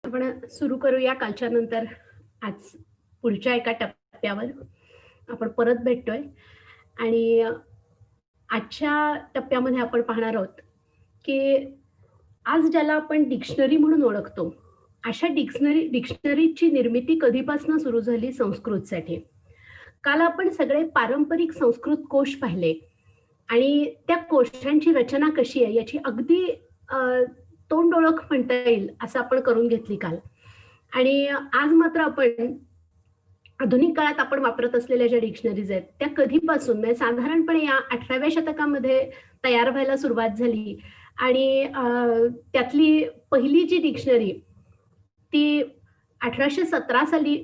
आपण सुरू करूया कालच्या नंतर आज पुढच्या एका टप्प्यावर आपण परत भेटतोय आणि आजच्या टप्प्यामध्ये आपण पाहणार आहोत, की आज ज्याला आपण डिक्शनरी म्हणून ओळखतो, अशा डिक्शनरीची निर्मिती कधीपासून सुरू झाली संस्कृतसाठी. काल आपण सगळे पारंपरिक संस्कृत कोश पाहिले आणि त्या कोशांची रचना कशी आहे याची अगदी अ, तोंड ओळख म्हणता येईल असं आपण करून घेतली काल. आणि आज मात्र आपण आधुनिक काळात आपण वापरत असलेल्या ज्या डिक्शनरीज आहेत, त्या कधीपासून म्हणजे साधारणपणे या 18व्या शतकामध्ये तयार व्हायला सुरुवात झाली आणि त्यातली पहिली जी डिक्शनरी ती 1817 साली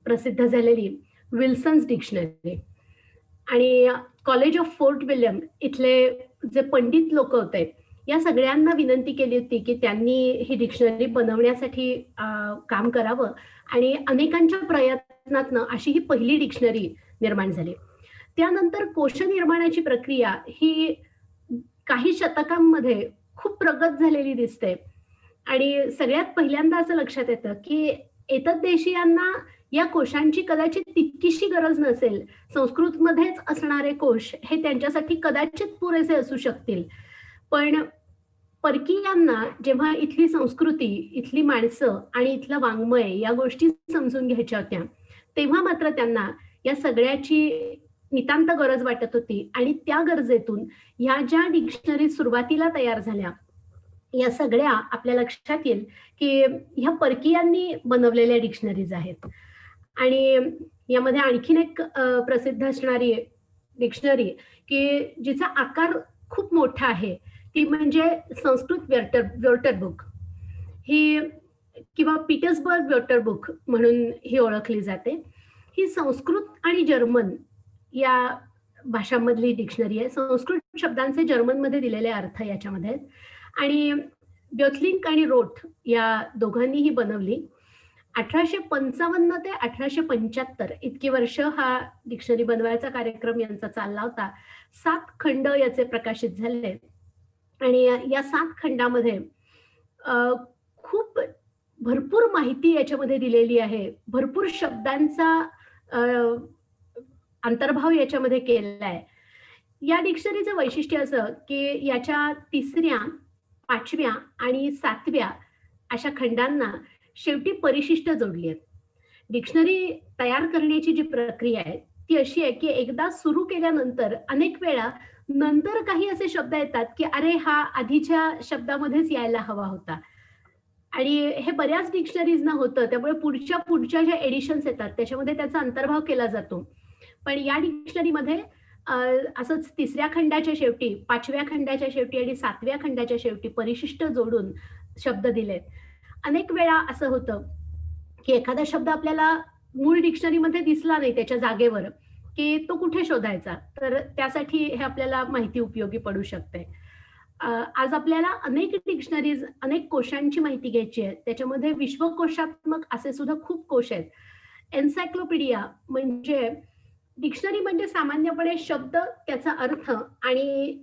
प्रसिद्ध झालेली विल्सन्स डिक्शनरी आणि कॉलेज ऑफ फोर्ट विल्यम इथले जे पंडित लोक होते, या सगळ्यांना विनंती केली होती, की त्यांनी ही डिक्शनरी बनवण्यासाठी काम करावं आणि अनेकांच्या प्रयत्नातनं अशी ही पहिली डिक्शनरी निर्माण झाली. त्यानंतर कोश निर्माणाची प्रक्रिया ही काही शतकांमध्ये खूप प्रगत झालेली दिसते आणि सगळ्यात पहिल्यांदा असं लक्षात येतं, की एतद्देशीयांना या कोशांची कदाचित तितकीशी गरज नसेल. संस्कृतमध्येच असणारे कोश हे त्यांच्यासाठी कदाचित पुरेसे असू शकतील. पण परकीयांना जेव्हा इथली संस्कृती, इथली माणसं आणि इथलं वाङ्मय या गोष्टी समजून घ्यायच्या होत्या, तेव्हा मात्र त्यांना या सगळ्याची नितांत गरज वाटत होती आणि त्या गरजेतून ह्या ज्या डिक्शनरी सुरुवातीला तयार झाल्या, या सगळ्या आपल्या लक्षात येईल, की ह्या परकीयांनी बनवलेल्या डिक्शनरीज आहेत. आणि यामध्ये आणखीन एक प्रसिद्ध असणारी डिक्शनरी, की जिचा आकार खूप मोठा आहे, ती म्हणजे संस्कृत व्योटर बुक. ही किंवा पीटर्सबर्ग व्योटर बुक म्हणून ही ओळखली जाते. ही संस्कृत आणि जर्मन या भाषांमधली डिक्शनरी आहे. संस्कृत शब्दांचे जर्मनमध्ये दिलेले अर्थ याच्यामध्ये आहेत आणि ब्योथलिंक आणि रोठ या दोघांनी ही बनवली. 1855 ते 1875 इतकी वर्ष हा डिक्शनरी बनवायचा कार्यक्रम यांचा चालला होता. 7 खंड याचे प्रकाशित झाले आणि या 7 खंडामध्ये अ, खूप भरपूर माहिती याच्यामध्ये दिलेली आहे. भरपूर शब्दांचा अ, अंतर्भाव याच्यामध्ये केलेला आहे. या डिक्शनरीचं वैशिष्ट्य असं, की याच्या 3ऱ्या, 5व्या आणि 7व्या अशा खंडांना शेवटी परिशिष्ट जोडली आहेत. डिक्शनरी तयार करण्याची जी प्रक्रिया आहे, ती अशी आहे, की एकदा सुरू केल्यानंतर अनेक वेळा नंतर काही असे शब्द येतात, की अरे हा आधीच्या शब्दामध्येच यायला हवा होता. आणि हे बऱ्याच डिक्शनरीजना होतं. त्यामुळे पुढच्या ज्या एडिशन्स येतात त्याच्यामध्ये त्याचा अंतर्भाव केला जातो. पण या डिक्शनरीमध्ये अ, असंच 3ऱ्या खंडाच्या शेवटी, 5व्या खंडाच्या शेवटी आणि 7व्या खंडाच्या शेवटी परिशिष्ट जोडून शब्द दिलेत. अनेक वेळा असं होतं, की एखादा शब्द आपल्याला मूळ डिक्शनरीमध्ये दिसला नाही त्याच्या जागेवर, की तो कुठे शोधायचा? तर त्यासाठी हे आपल्याला माहिती उपयोगी पडू शकते. आज आपल्याला अनेक डिक्शनरीज, अनेक कोशांची माहिती घ्यायची आहे. त्याच्यामध्ये विश्वकोशात्मक असे सुद्धा खूप कोश आहेत. एन्सायक्लोपीडिया म्हणजे डिक्शनरी म्हणजे सामान्यपणे शब्द, त्याचा अर्थ आणि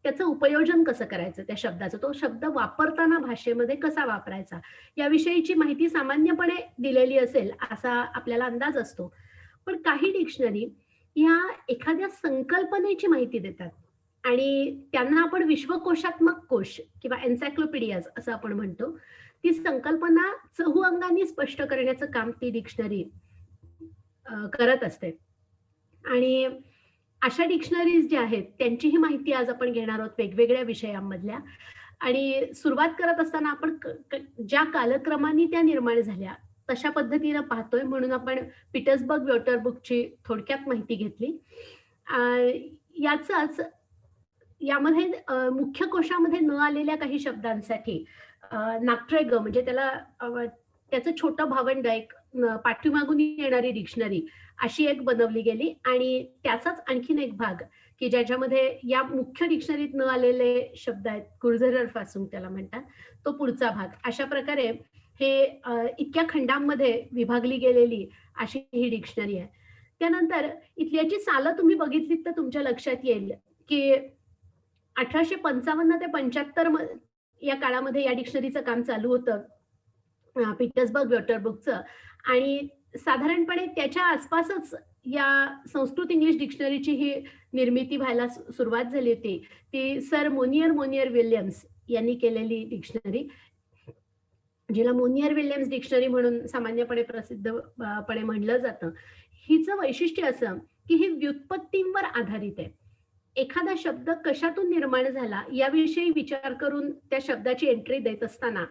त्याचं उपयोजन कसं करायचं त्या शब्दाचं, तो शब्द वापरताना भाषेमध्ये कसा वापरायचा, याविषयीची माहिती सामान्यपणे दिलेली असेल असा आपल्याला अंदाज असतो. पण काही डिक्शनरी ह्या एखाद्या संकल्पनेची माहिती देतात आणि त्यांना आपण विश्वकोशात्मक कोश किंवा एन्सायक्लोपीडियाज असं आपण म्हणतो. ती संकल्पना चहुअंगाने स्पष्ट करण्याचं काम ती डिक्शनरी करत असते. आणि अशा डिक्शनरीज ज्या आहेत त्यांचीही माहिती आज आपण घेणार आहोत वेगवेगळ्या विषयांमधल्या. आणि सुरुवात करत असताना आपण ज्या कालक्रमाने त्या निर्माण झाल्या तशा पद्धतीनं पाहतोय म्हणून आपण पीटर्सबर्ग व्योटर बुकची थोडक्यात माहिती घेतली. अ, याचाच यामध्ये मुख्य कोशामध्ये न आलेल्या काही शब्दांसाठी नाट्रेग म्हणजे त्याला त्याचं छोटं भावंड एक पाठीमागून येणारी डिक्शनरी अशी एक बनवली गेली आणि त्याचाच आणखीन एक भाग, की ज्याच्यामध्ये या मुख्य डिक्शनरीत न आलेले शब्द आहेत, गुर्जर फासून त्याला म्हणतात, तो पुढचा भाग. अशा प्रकारे हे इतक्या खंडांमध्ये विभागली गेलेली अशी ही डिक्शनरी आहे. त्यानंतर इथल्याची सालं तुम्ही बघितलीत तर तुमच्या लक्षात येईल, की 1855 ते 75 या काळामध्ये या डिक्शनरीचं काम चालू होतं. पीटर्सबर्ग वॉटरबुकचं. आणि साधारणपणे त्याच्या आसपासच या संस्कृत इंग्लिश डिक्शनरीची ही निर्मिती व्हायला सुरुवात झाली होती. ती सर मोनियर विल्यम्स यांनी केलेली डिक्शनरी, जिला मोनियर विल्यम्स डिक्शनरी म्हणून सामान्यपणे पणे म्हणलं जातं. हिचं वैशिष्ट्य असं, की ही व्युत्पत्तींवर आधारित आहे. एखादा शब्द कशातून निर्माण झाला याविषयी विचार करून त्या शब्दाची एंट्री देत असताना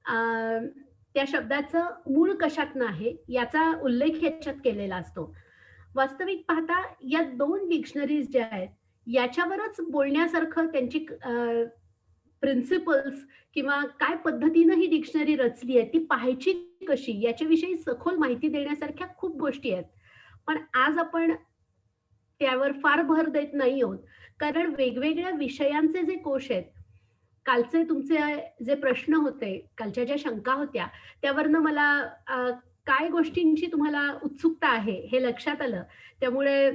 अ, त्या शब्दाचं मूळ कशातनं आहे याचा उल्लेख ह्याच्यात केलेला असतो. वास्तविक पाहता या 2 डिक्शनरीज ज्या आहेत, याच्यावरच बोलण्यासारखं त्यांची प्रिन्सिपल्स किंवा काय पद्धतीनं ही डिक्शनरी रचली आहे, ती पाहायची कशी याच्याविषयी सखोल माहिती देण्यासारख्या खूप गोष्टी आहेत. पण आज आपण त्यावर फार भर देत नाही आहोत. कारण वेगवेगळ्या विषयांचे जे कोश आहेत, कालचे तुमचे जे प्रश्न होते, कालच्या ज्या शंका होत्या, त्यावरनं मला अ, काय गोष्टींची तुम्हाला उत्सुकता आहे, हे लक्षात आलं. त्यामुळे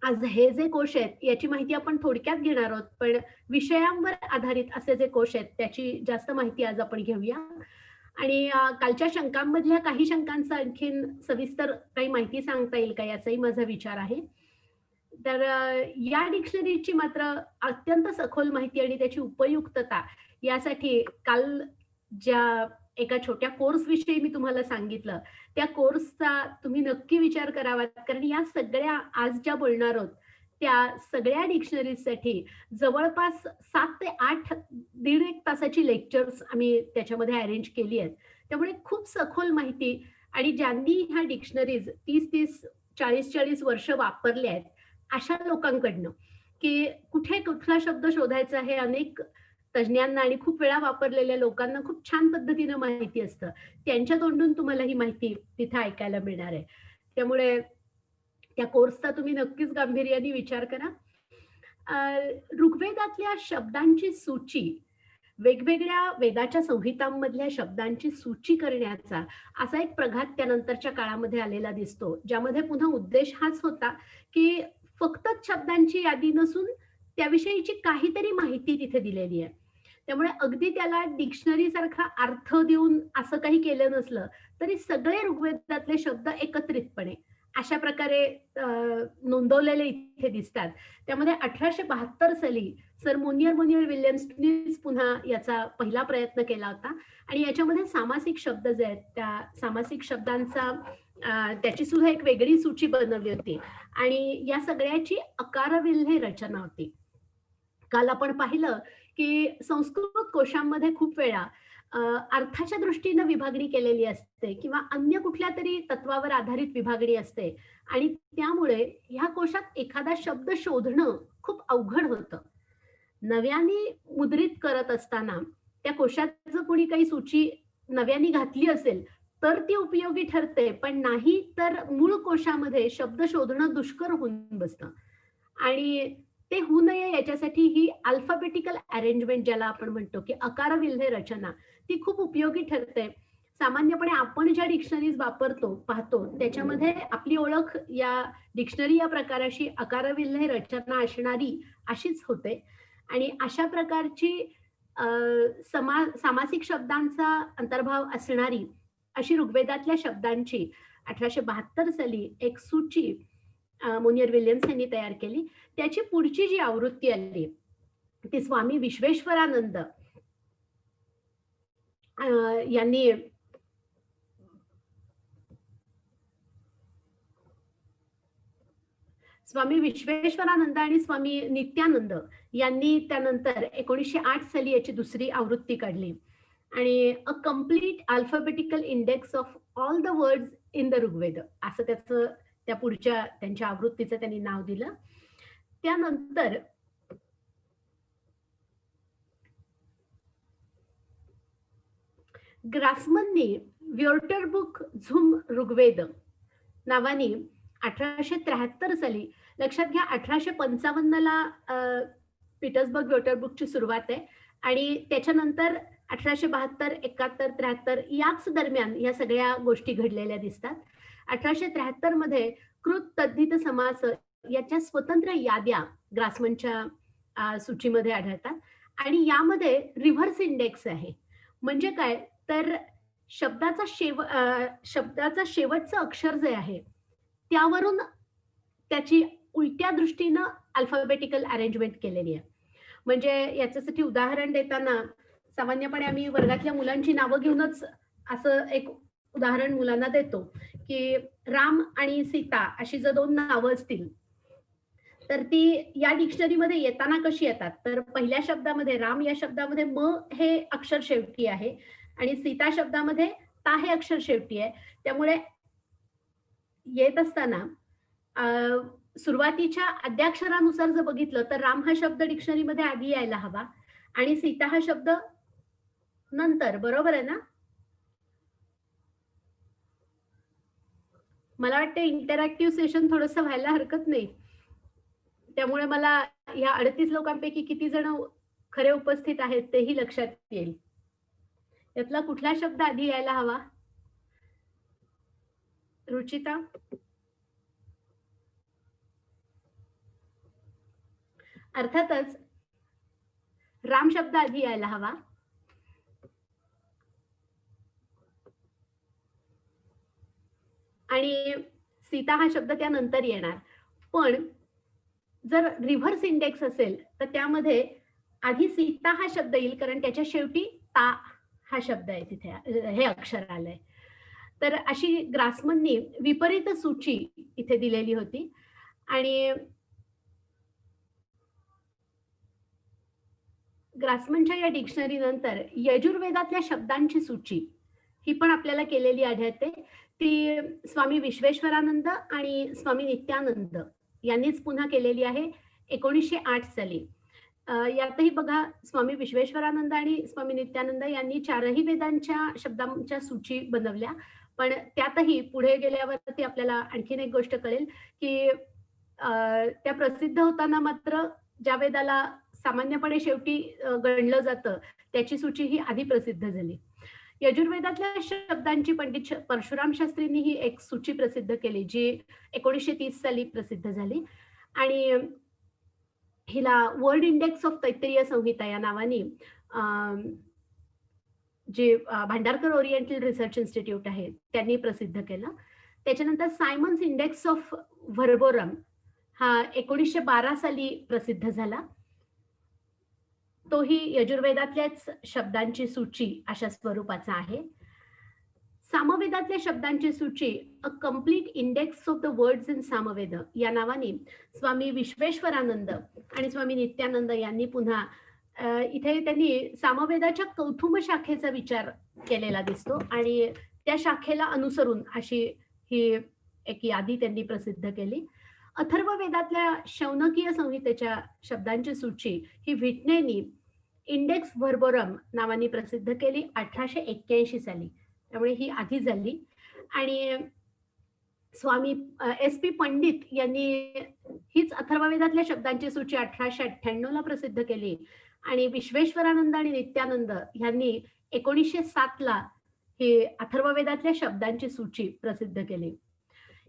आज हे जे कोश आहेत, याची माहिती आपण थोडक्यात घेणार आहोत. पण विषयांवर आधारित असे जे कोश आहेत, त्याची जास्त माहिती आज आपण घेऊया. आणि कालच्या शंकांमधल्या काही शंकांचा आणखीन सविस्तर काही माहिती सांगता येईल का, याचाही माझा विचार आहे. तर या डिक्शनरीची मात्र अत्यंत सखोल माहिती आणि त्याची उपयुक्तता यासाठी काल ज्या एका छोट्या कोर्सविषयी मी तुम्हाला सांगितलं, त्या कोर्सचा तुम्ही नक्की विचार करावा. कारण या सगळ्या आज ज्या बोलणार आहोत, त्या सगळ्या डिक्शनरीजसाठी जवळपास 7 ते 8 दीड 1 तासाची लेक्चर्स आम्ही त्याच्यामध्ये अरेंज केली आहेत. त्यामुळे खूप सखोल माहिती आणि ज्यांनी ह्या डिक्शनरीज 30-30, 40-40 वर्ष वापरले आहेत, अशा लोकांकडनं, की कुठे कुठला शब्द शोधायचा हे अनेक तज्ञांना आणि खूप वेळा वापरलेल्या लोकांना खूप छान पद्धतीनं माहिती असतं. त्यांच्या तोंडून तुम्हाला ही माहिती तिथे ऐकायला मिळणार आहे. त्यामुळे त्या कोर्सचा तुम्ही नक्कीच गांभीर्याने विचार करा. ऋग्वेदातल्या शब्दांची सूची, वेगवेगळ्या वेदाच्या संहितांमधल्या शब्दांची सूची करण्याचा असा एक प्रघात त्यानंतरच्या काळामध्ये आलेला दिसतो. ज्यामध्ये पुन्हा उद्देश हाच होता, की फक्तच शब्दांची यादी नसून त्याविषयीची काहीतरी माहिती तिथे दिलेली आहे. त्यामुळे अगदी त्याला डिक्शनरी सारखा अर्थ देऊन असं काही केलं नसलं, तरी सगळे ऋग्वेदातले शब्द एकत्रितपणे अशा प्रकारे नोंदवलेले इथे दिसतात. त्यामध्ये 1872 साली सर मोनियर विल्यम्सनीच पुन्हा याचा पहिला प्रयत्न केला होता आणि याच्यामध्ये सामासिक शब्द जे आहेत, त्या सामासिक शब्दांचा त्याची सुद्धा एक वेगळी सूची बनवली होती आणि या सगळ्याची अकारविल्हे रचना होती. काल आपण पाहिलं, की संस्कृत कोशांमध्ये खूप वेळा अर्थाच्या दृष्टीनं विभागणी केलेली असते किंवा अन्य कुठल्यातरी तत्वावर आधारित विभागणी असते आणि त्यामुळे ह्या कोशात एखादा शब्द शोधणं खूप अवघड होतं. नव्याने मुद्रित करत असताना त्या कोशात जर कोणी काही सूची नव्याने घातली असेल, तर ती उपयोगी ठरते. पण नाही तर मूळ कोशामध्ये शब्द शोधणं दुष्कर होऊन बसतं. आणि ते होऊ नये याच्यासाठी ही अल्फाबेटिकल अरेंजमेंट ज्याला आपण म्हणतो, की आकारविल्हे रचना, ती खूप उपयोगी ठरते. सामान्यपणे आपण ज्या डिक्शनरीज वापरतो, पाहतो, त्याच्यामध्ये आपली ओळख या डिक्शनरी या प्रकाराशी आकारविल्हे रचना असणारी अशीच होते. आणि अशा प्रकारची अ, सामासिक शब्दांचा अंतर्भाव असणारी अशी ऋग्वेदातल्या शब्दांची 1872 साली एक सूची मोनियर विल्यम्स यांनी तयार केली. त्याची पुढची जी आवृत्ती आली, ती स्वामी विश्वेश्वरानंद यांनी स्वामी विश्वेश्वरानंद आणि स्वामी नित्यानंद यांनी त्यानंतर 1908 साली याची दुसरी आवृत्ती काढली आणि a complete alphabetical index of all the words in the Rigveda असं त्याचं त्या पुढच्या त्यांच्या आवृत्तीचं त्यांनी नाव दिलं. त्यानंतर ग्रासमननी व्योर्टरबुक झुम ऋग्वेद नावाने 1873 साली, लक्षात घ्या 1855 ला पीटर्सबर्ग व्योर्टरबुकची सुरुवात आहे आणि त्याच्यानंतर 1872, 71, 73 याच दरम्यान या सगळ्या गोष्टी घडलेल्या दिसतात. 1873 मध्ये कृत तद्धित समास याच्या स्वतंत्र याद्या ग्रासमनच्या सूचीमध्ये आढळतात आणि यामध्ये रिव्हर्स इंडेक्स आहे. म्हणजे काय, तर शब्दाचा शेवटचं अक्षर जे आहे, त्यावरून त्याची उलट्या दृष्टीनं अल्फाबेटिकल अरेंजमेंट केलेली आहे. म्हणजे याच्यासाठी उदाहरण देताना सामान्यपणे आम्ही वर्गातल्या मुलांची नावं घेऊनच असं एक उदाहरण मुलांना देतो, की राम आणि सीता अशी जर 2 नावं असतील, तर ती या डिक्शनरीमध्ये येताना कशी येतात? तर पहिल्या शब्दामध्ये राम या शब्दामध्ये म हे अक्षर शेवटी आहे आणि सीता शब्दामध्ये ता हे अक्षर शेवटी आहे. त्यामुळे येत असताना अ, सुरुवातीच्या आद्याक्षरानुसार जर बघितलं तर राम हा शब्द डिक्शनरीमध्ये आधी यायला हवा आणि सीता हा शब्द नंतर. बरोबर आहे ना? मला वाटतं इंटरॅक्टिव्ह सेशन थोडंसं व्हायला हरकत नाही. त्यामुळे मला ह्या 38 लोकांपैकी किती जण खरे उपस्थित आहेत तेही लक्षात येईल. यातला कुठला शब्द आधी यायला हवा? रुचिता? अर्थातच राम शब्द आधी यायला हवा. आणि सीता हा शब्द त्यानंतर येणार. पण जर रिव्हर्स इंडेक्स असेल, तर त्यामध्ये आधी सीता हा शब्द येईल कारण त्याच्या शेवटी ता हा शब्द आहे तिथे हे अक्षर आलंय. तर अशी ग्रासमननी विपरीत सूची इथे दिलेली होती आणि ग्रासमनच्या या डिक्शनरी नंतर यजुर्वेदातल्या शब्दांची सूची ही पण आपल्याला केलेली आढळते. ती स्वामी विश्वेश्वरानंद आणि स्वामी नित्यानंद यांनीच पुन्हा केलेली आहे 1908 साली. यातही बघा स्वामी विश्वेश्वरानंद आणि स्वामी नित्यानंद यांनी 4ही वेदांच्या शब्दांच्या सूची बनवल्या. पण त्यातही पुढे गेल्यावरती आपल्याला आणखीन एक गोष्ट कळेल, की त्या प्रसिद्ध होताना मात्र ज्या वेदाला सामान्यपणे शेवटी गणलं जातं, त्याची सूची ही आधी प्रसिद्ध झाली. यजुर्वेदातल्या शब्दांची पंडित परशुराम शास्त्रींनी ही एक सूची प्रसिद्ध केली, जी 1930 साली प्रसिद्ध झाली आणि हिला वर्ल्ड इंडेक्स ऑफ तैत्तिरीय संहिता या नावाने जे भांडारकर ओरिएंटल रिसर्च इन्स्टिट्यूट आहे, त्यांनी प्रसिद्ध केलं. त्याच्यानंतर सायमन्स इंडेक्स ऑफ व्हर्बोरम हा 1912 साली प्रसिद्ध झाला. तोही यजुर्वेदातल्याच शब्दांची सूची अशा स्वरूपाचा आहे. सामवेदातल्या शब्दांची सूची a complete index of the words in Samaveda या नावाने स्वामी विश्वेश्वरानंद आणि स्वामी नित्यानंद यांनी पुन्हा इथे त्यांनी सामवेदाच्या कौथुम शाखेचा विचार केलेला दिसतो आणि त्या शाखेला अनुसरून अशी ही एक यादी त्यांनी प्रसिद्ध केली. अथर्ववेदातल्या शौनकीय संहितेच्या शब्दांची सूची ही व्हिटनेनी इंडेक्स व्हर्बोरम नावाने प्रसिद्ध केली 1881 साली. त्यामुळे ही आधी झाली आणि स्वामी एस.पी. पंडित यांनी हीच अथर्ववेदातल्या शब्दांची सूची 1898 ला प्रसिद्ध केली आणि विश्वेश्वरानंद आणि नित्यानंद यांनी 1907 ला ही अथर्ववेदातल्या शब्दांची सूची प्रसिद्ध केली.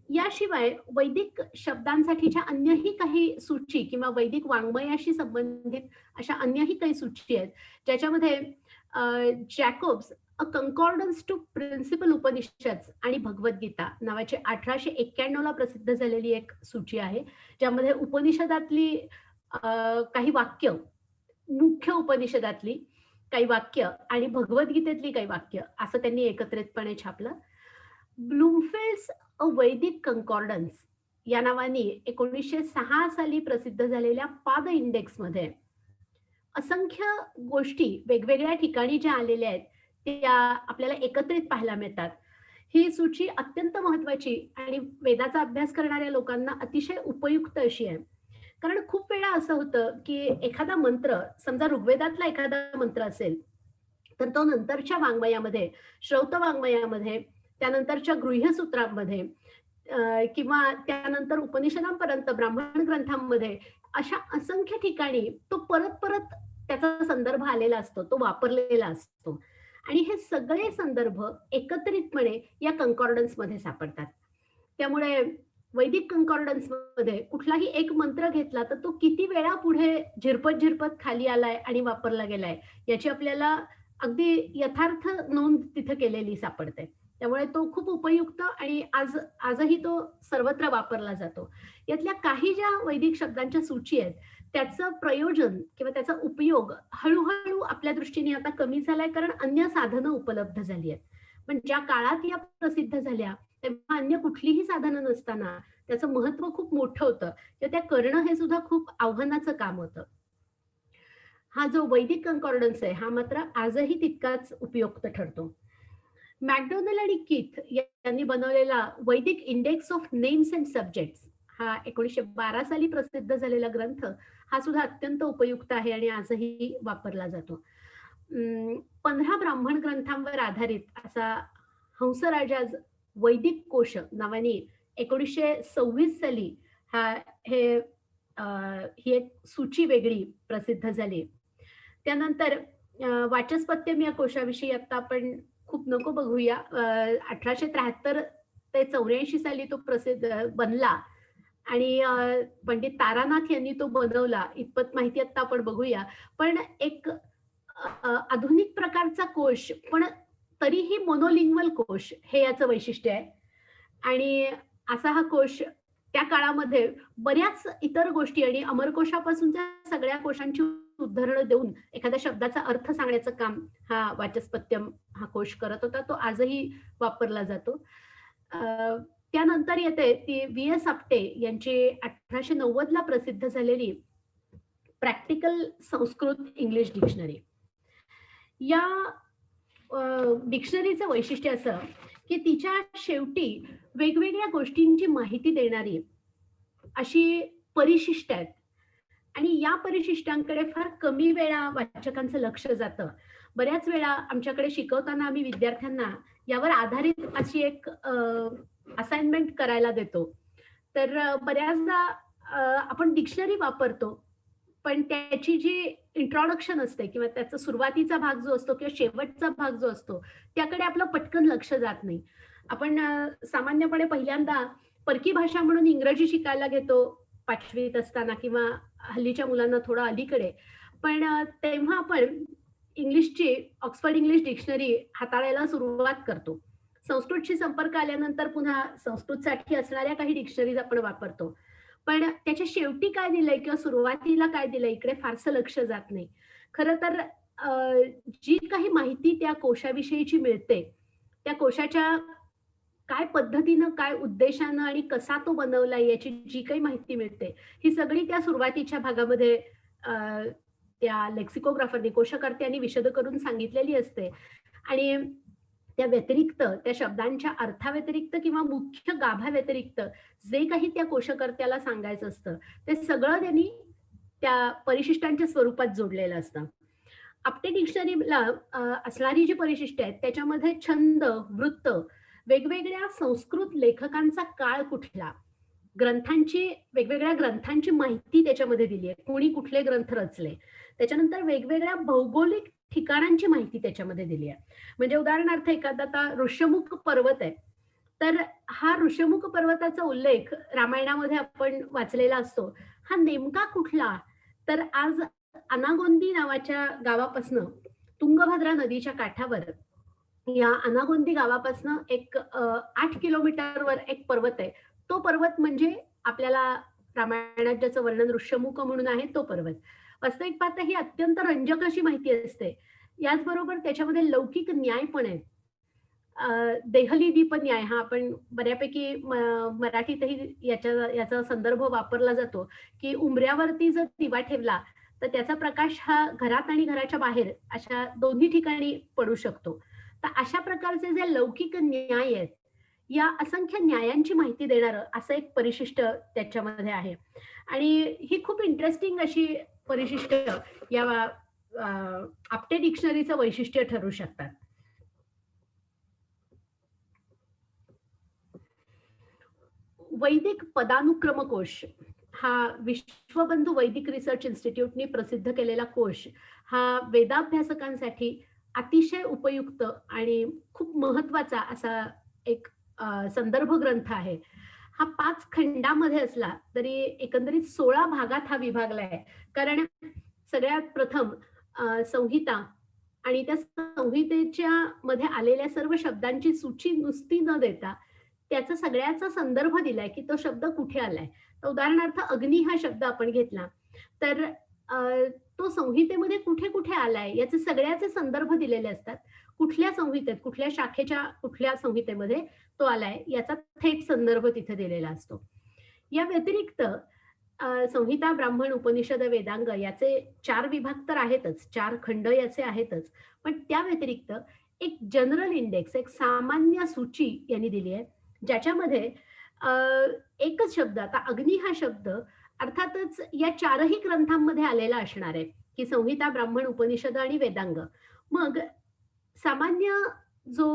याशिवाय वैदिक शब्दांसाठीच्या अन्यही काही सूची किंवा वैदिक वाङ्मयाशी संबंधित अशा अन्यही काही सूची आहेत, ज्याच्यामध्ये जॅकोब्स अ कन्कॉर्डन्स टू प्रिन्सिपल उपनिषद्स आणि भगवद्गीता नावाची 1891 ला प्रसिद्ध झालेली एक सूची आहे, ज्यामध्ये उपनिषदातली काही वाक्य, मुख्य उपनिषदातली काही वाक्य आणि भगवद्गीतेतली काही वाक्य असं त्यांनी एकत्रितपणे छापलं. ब्लूमफिल्ड्स अ वैदिक कन्कॉर्डन्स या नावाने 1906 साली प्रसिद्ध झालेल्या पाद इंडेक्समध्ये असंख्य गोष्टी वेगवेगळ्या ठिकाणी ज्या आलेल्या आहेत त्या आपल्याला एकत्रित पाहायला मिळतात. ही सूची अत्यंत महत्वाची आणि वेदाचा अभ्यास करणाऱ्या लोकांना अतिशय उपयुक्त अशी आहे. कारण खूप वेळा असं होतं की एखादा मंत्र, समजा ऋग्वेदातला एखादा मंत्र असेल, तर तो नंतरच्या वाङ्मयामध्ये, श्रौत वाङ्मयामध्ये, त्यानंतरच्या गृह्यसूत्रांमध्ये किंवा त्यानंतर उपनिषदांपर्यंत ब्राह्मण ग्रंथांमध्ये अशा असंख्य ठिकाणी तो परत परत त्याचा संदर्भ आलेला असतो, तो वापरलेला असतो आणि हे सगळे संदर्भ एकत्रितपणे या कन्कॉर्डन्स मध्ये सापडतात. त्यामुळे वैदिक कन्कॉर्डन्स मध्ये कुठलाही एक मंत्र घेतला तर तो किती वेळा पुढे झिरपत झिरपत खाली आलाय आणि वापरला गेलाय याची आपल्याला अगदी यथार्थ नोंद तिथं केलेली सापडते. त्यामुळे तो खूप उपयुक्त आणि आजही तो सर्वत्र वापरला जातो. यातल्या काही ज्या वैदिक शब्दांच्या सूची आहेत, त्याचं प्रयोजन किंवा त्याचा उपयोग हळू-हळू आपल्या दृष्टीने आता कमी झालाय, कारण अन्य साधनं उपलब्ध झाली आहेत. पण ज्या काळात या प्रसिद्ध झाल्या, तेव्हा अन्य कुठलीही साधनं नसताना त्याचं महत्त्व खूप मोठं होतं. तर त्या करणं हे सुद्धा खूप आव्हानाचं काम होतं. हा जो वैदिक कन्कॉर्डन्स आहे, हा मात्र आजही तितकाच उपयुक्त ठरतो. मॅकडोनल आणि कीथ यांनी बनवलेला वैदिक index of names and subjects हा 1912 साली प्रसिद्ध झालेला ग्रंथ हा सुद्धा अत्यंत उपयुक्त आहे आणि आजही वापरला जातो. 15 ब्राह्मण ग्रंथांवर आधारित असा हंसराजाज वैदिक कोश नावाने 1926 साली हा हे अ, ही एक सूची वेगळी प्रसिद्ध झाली. त्यानंतर वाचस्पत्यम या कोशाविषयी आता आपण खूप नको बघूया. 1873 ते 84 साली तो प्रसिद्ध बनला आणि पंडित तारानाथ यांनी तो बनवला. इतपत माहिती आता आपण बघूया. पण एक आधुनिक प्रकारचा कोश, पण तरीही मोनोलिंग्वल कोश हे याचं वैशिष्ट्य आहे. आणि असा हा कोश त्या काळामध्ये बऱ्याच इतर गोष्टी आणि अमरकोशापासूनच्या सगळ्या कोशांची उद्धरणं देऊन एखाद्या शब्दाचा अर्थ सांगण्याचं काम हा वाचस्पत्यम हा कोश करत होता. तो आजही वापरला जातो. अ, त्यानंतर येते ती व्ही.एस. आपटे यांची 1890 ला प्रसिद्ध झालेली प्रॅक्टिकल संस्कृत इंग्लिश डिक्शनरी. या डिक्शनरीचं वैशिष्ट्य असं, की तिच्या शेवटी वेगवेगळ्या गोष्टींची माहिती देणारी अशी परिशिष्ट आहेत आणि या परिशिष्टांकडे फार कमी वेळा वाचकांचं लक्ष जातं. बऱ्याच वेळा आमच्याकडे शिकवताना आम्ही विद्यार्थ्यांना यावर आधारित अशी एक असाइनमेंट करायला देतो. तर बऱ्याचदा आपण डिक्शनरी वापरतो, पण त्याची जी इंट्रोडक्शन असते किंवा त्याचा सुरुवातीचा भाग जो असतो किंवा शेवटचा भाग जो असतो, त्याकडे आपलं पटकन लक्ष जात नाही. आपण सामान्यपणे पहिल्यांदा परकी भाषा म्हणून इंग्रजी शिकायला घेतो 5वीत असताना किंवा हल्लीच्या मुलांना थोडं अलीकडे. पण तेव्हा आपण इंग्लिशची ऑक्सफर्ड इंग्लिश डिक्शनरी हाताळायला सुरुवात करतो. संस्कृतशी संपर्क आल्यानंतर पुन्हा संस्कृतसाठी असणाऱ्या काही डिक्शनरीज आपण वापरतो. पण त्याच्या शेवटी काय दिलंय किंवा सुरुवातीला काय दिलंय इकडे फारसं लक्ष जात नाही. खरं तर जी काही माहिती त्या कोशाविषयीची मिळते, त्या कोशाच्या काय पद्धतीनं, काय उद्देशानं आणि कसा तो बनवलाय याची जी काही माहिती मिळते, ही सगळी त्या सुरुवातीच्या भागामध्ये अ, त्या लेक्सिकोग्राफरनी, कोशकर्त्यांनी विशद करून सांगितलेली असते आणि त्या व्यतिरिक्त, त्या शब्दांच्या अर्थाव्यतिरिक्त किंवा मुख्य गाभ्याव्यतिरिक्त जे काही त्या कोशकर्त्याला सांगायचं असतं, ते सगळं त्यांनी त्या परिशिष्टांच्या स्वरूपात जोडलेलं असतं. आपटे डिक्शनरीला असणारी जी परिशिष्ट आहेत, त्याच्यामध्ये छंद, वृत्त, वेगवेगळ्या संस्कृत लेखकांचा काळ कुठला, ग्रंथांची वेगवेगळ्या ग्रंथांची माहिती त्याच्यामध्ये दिली आहे. कोणी कुठले ग्रंथ रचले. त्याच्यानंतर वेगवेगळ्या भौगोलिक ठिकाणांची माहिती त्याच्यामध्ये दिली आहे. म्हणजे उदाहरणार्थ एखादा आता ऋष्यमुख पर्वत आहे. तर हा ऋष्यमुख पर्वताचा उल्लेख रामायणामध्ये आपण वाचलेला असतो. हा नेमका कुठला? तर आज अनागोंदी नावाच्या गावापासनं तुंगभद्रा नदीच्या काठावर या अनागोंदी गावापासनं एक 8 किलोमीटरवर एक पर्वत आहे. तो पर्वत म्हणजे आपल्याला रामायणात ज्याचं वर्णन ऋष्यमुख म्हणून आहे तो पर्वत. वास्तविक पाहता ही अत्यंत रंजक अशी माहिती असते. याचबरोबर त्याच्यामध्ये लौकिक न्याय पण आहे. देहली दीपन्याय हा आपण बऱ्यापैकी मराठीतही याचा संदर्भ वापरला जातो, की उंबऱ्यावरती जर दिवा ठेवला, तर त्याचा प्रकाश हा घरात आणि घराच्या बाहेर अशा दोन्ही ठिकाणी पडू शकतो. तर अशा प्रकारचे जे लौकिक न्याय आहेत, या असंख्य न्यायांची माहिती देणारं असं एक परिशिष्ट त्याच्यामध्ये आहे. आणि ही खूप इंटरेस्टिंग अशी परिशिष्ट या अ, आपटे डिक्शनरीचं वैशिष्ट्य ठरू शकतात. वैदिक पदानुक्रम कोश हा विश्वबंधू वैदिक रिसर्च इन्स्टिट्यूटनी प्रसिद्ध केलेला कोश हा वेदाभ्यासकांसाठी अतिशय उपयुक्त आणि खूप महत्वाचा असा एक संदर्भ ग्रंथ आहे. हा 5 खंडामध्ये असला तरी एकंदरीत 16 भागात हा विभागला आहे. कारण सगळ्यात प्रथम संहिता, आणि त्या संहितेच्या मध्ये आलेल्या सर्व शब्दांची सूची नुसती न देता त्याचा सगळ्याचा संदर्भ दिलाय, की तो शब्द कुठे आलाय. तर उदाहरणार्थ अग्नी हा शब्द आपण घेतला, तर अ, तो संहितेमध्ये कुठे-कुठे आलाय याचे सगळ्याचे संदर्भ दिलेले असतात. कुठल्या संहितेत, कुठल्या शाखेच्या कुठल्या संहितेमध्ये तो आलाय याचा थेट संदर्भ तिथे दिलेला असतो. या व्यतिरिक्त संहिता, ब्राह्मण, उपनिषद, वेदांग याचे 4 विभाग तर आहेतच, 4 खंड याचे आहेतच. पण त्या व्यतिरिक्त एक जनरल इंडेक्स, एक सामान्य सूची यांनी दिली आहे, ज्याच्यामध्ये अ, एकच शब्द आता अग्नी हा शब्द अर्थातच या 4ही ग्रंथांमध्ये आलेला असणार आहे, की संहिता, ब्राह्मण, उपनिषद आणि वेदांग. मग सामान्य जो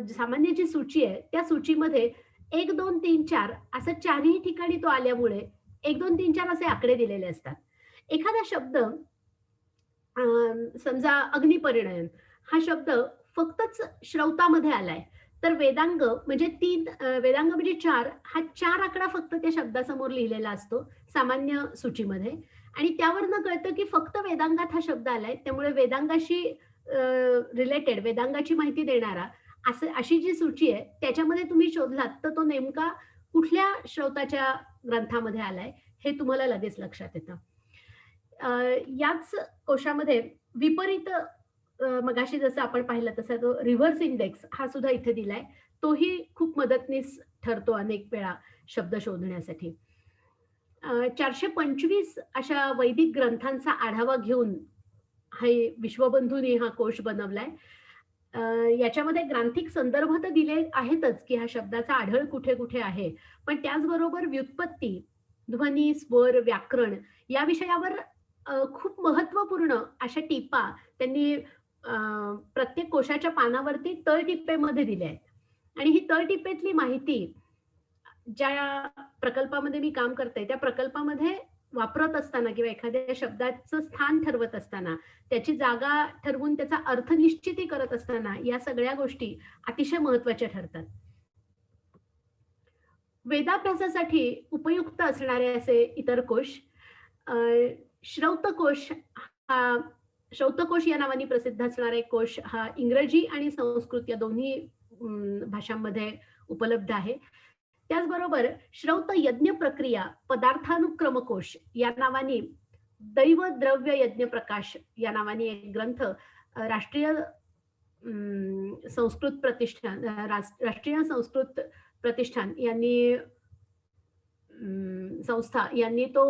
सामान्य जी सूची आहे, त्या सूचीमध्ये 1, 2, 3, 4 असं 4ही ठिकाणी तो आल्यामुळे 1, 2, 3, 4 असे आकडे दिलेले असतात. एखादा शब्द समजा अग्निपरिणयन हा शब्द फक्तच श्रौतामध्ये आलाय. तर वेदांग म्हणजे 3 वेदांग म्हणजे 4 हा 4 आकडा फक्त त्या शब्दासमोर लिहिलेला असतो सामान्य सूचीमध्ये आणि त्यावरनं कळतं, की फक्त वेदांगात हा शब्द आलाय. त्यामुळे वेदांगाशी रिलेटेड वेदांगाची माहिती देणारा अशी जी सूची आहे त्याच्यामध्ये तुम्ही शोधलात, तर तो नेमका कुठल्या श्रौताच्या ग्रंथामध्ये आलाय, हे तुम्हाला लगेच लक्षात येतं. अ, याच कोशामध्ये विपरीत मगाशी जसं आपण पाहिलं तसा तो रिव्हर्स इंडेक्स हा सुद्धा इथे दिलाय. तोही खूप मदतनीस ठरतो अनेक वेळा शब्द शोधण्यासाठी. 425 अशा वैदिक ग्रंथांचा आढावा घेऊन हे विश्वबंधूंनी हा कोश बनवलाय. अ, याच्यामध्ये ग्रांथिक संदर्भ तर दिले आहेतच, की ह्या शब्दाचा आढळ कुठे-कुठे आहे. पण त्याचबरोबर व्युत्पत्ती, ध्वनी, स्वर, व्याकरण या विषयावर खूप महत्त्वपूर्ण अशा टिपा त्यांनी प्रत्येक कोशाच्या पानावरती तळटिप्पेमध्ये दिल्या आहेत. आणि ही तळटिप्पेतली माहिती ज्या प्रकल्पामध्ये मी काम करते, त्या प्रकल्पामध्ये वापरत असताना किंवा एखाद्या शब्दाचं स्थान ठरवत असताना, त्याची जागा ठरवून त्याचा अर्थ निश्चिती करत असताना, या सगळ्या गोष्टी अतिशय महत्त्वाच्या ठरतात. वेदाभ्यासासाठी उपयुक्त असणारे असे इतर कोश अ, श्रौतकोश हा श्रौतकोश या नावाने प्रसिद्ध असणारा एक कोश हा इंग्रजी आणि संस्कृत या दोन्ही भाषांमध्ये उपलब्ध आहे. त्याचबरोबर श्रौत यज्ञ प्रक्रिया पदार्थानुक्रम कोश या नावाने दैव द्रव्य यज्ञ प्रकाश या नावाने एक ग्रंथ राष्ट्रीय संस्कृत प्रतिष्ठान राष्ट्रीय संस्कृत प्रतिष्ठान यांनी संस्था यांनी तो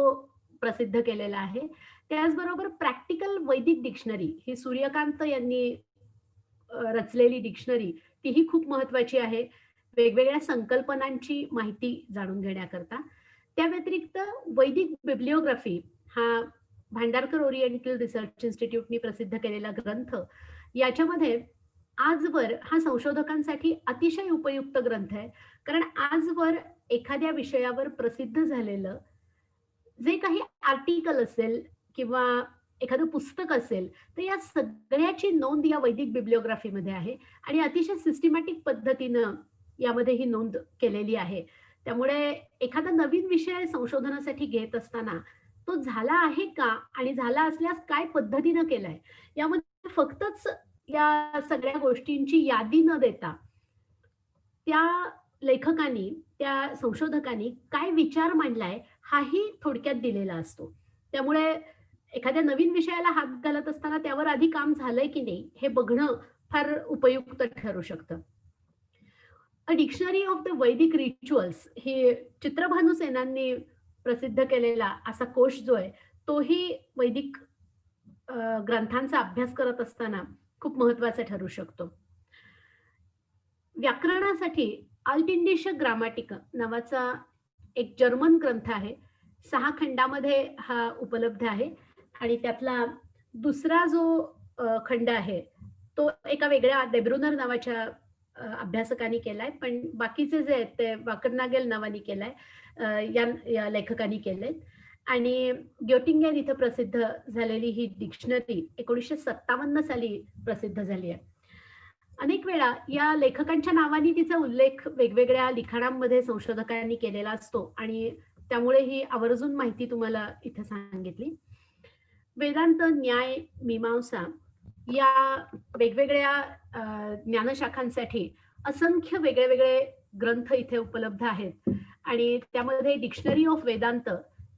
प्रसिद्ध केलेला आहे. त्याचबरोबर प्रॅक्टिकल वैदिक डिक्शनरी ही सूर्यकांत यांनी रचलेली डिक्शनरी तीही खूप महत्वाची आहे. वेगवेगळ्या संकल्पनांची माहिती जाणून घेण्याकरता. त्या व्यतिरिक्त वैदिक बिब्लिओग्राफी हा भांडारकर ओरिएंटल रिसर्च इन्स्टिट्यूटनी प्रसिद्ध केलेला ग्रंथ याच्यामध्ये आजवर हा संशोधकांसाठी अतिशय उपयुक्त ग्रंथ आहे. कारण आजवर एखाद्या विषयावर प्रसिद्ध झालेलं जे काही आर्टिकल असेल किंवा एखादं पुस्तक असेल, तर या सगळ्याची नोंद या वैदिक बिब्लिओग्राफीमध्ये आहे आणि अतिशय सिस्टमॅटिक पद्धतीनं यामध्ये ही नोंद केलेली आहे. त्यामुळे एखादा नवीन विषय संशोधनासाठी घेत असताना तो झाला आहे का? आणि झाला असल्यास काय पद्धतीनं केलाय? यामध्ये फक्तच या सगळ्या गोष्टींची यादी न देता त्या लेखकांनी, त्या संशोधकांनी काय विचार मांडलाय, हाही थोडक्यात दिलेला असतो. त्यामुळे एखाद्या नवीन विषयाला हात घालत असताना त्यावर आधी काम झालंय की नाही, हे बघणं फार उपयुक्त ठरू शकतं. अ डिक्शनरी ऑफ द वैदिक रिच्युअल्स हे चित्रभानू सेनांनी प्रसिद्ध केलेला असा कोश जो आहे, तोही वैदिक ग्रंथांचा अभ्यास करत असताना खूप महत्वाचा ठरू शकतो. व्याकरणासाठी अल्टिंडिश ग्रामाटिक नावाचा एक जर्मन ग्रंथ आहे. 6 खंडामध्ये हा उपलब्ध आहे आणि त्यातला दुसरा जो खंड आहे, तो एका वेगळ्या देब्रुनर नावाच्या अभ्यासकांनी केलाय. पण बाकीचे जे आहेत ते वाकरनागेल नावाने केलाय. या या लेखकांनी केलंय आणि ग्योटिंगेन इथं प्रसिद्ध झालेली ही डिक्शनरी 1957 साली प्रसिद्ध झाली आहे. अनेक वेळा या लेखकांच्या नावाने तिचा उल्लेख वेगवेगळ्या लिखाणांमध्ये संशोधकांनी केलेला असतो आणि त्यामुळे ही आवर्जून माहिती तुम्हाला इथे सांगितली. वेदांत, न्याय, मीमांसा या वेगवेगळ्या ज्ञानशाखांसाठी असंख्य वेगळे-वेगळे ग्रंथ इथे उपलब्ध आहेत आणि त्यामध्ये dictionary of Vedanta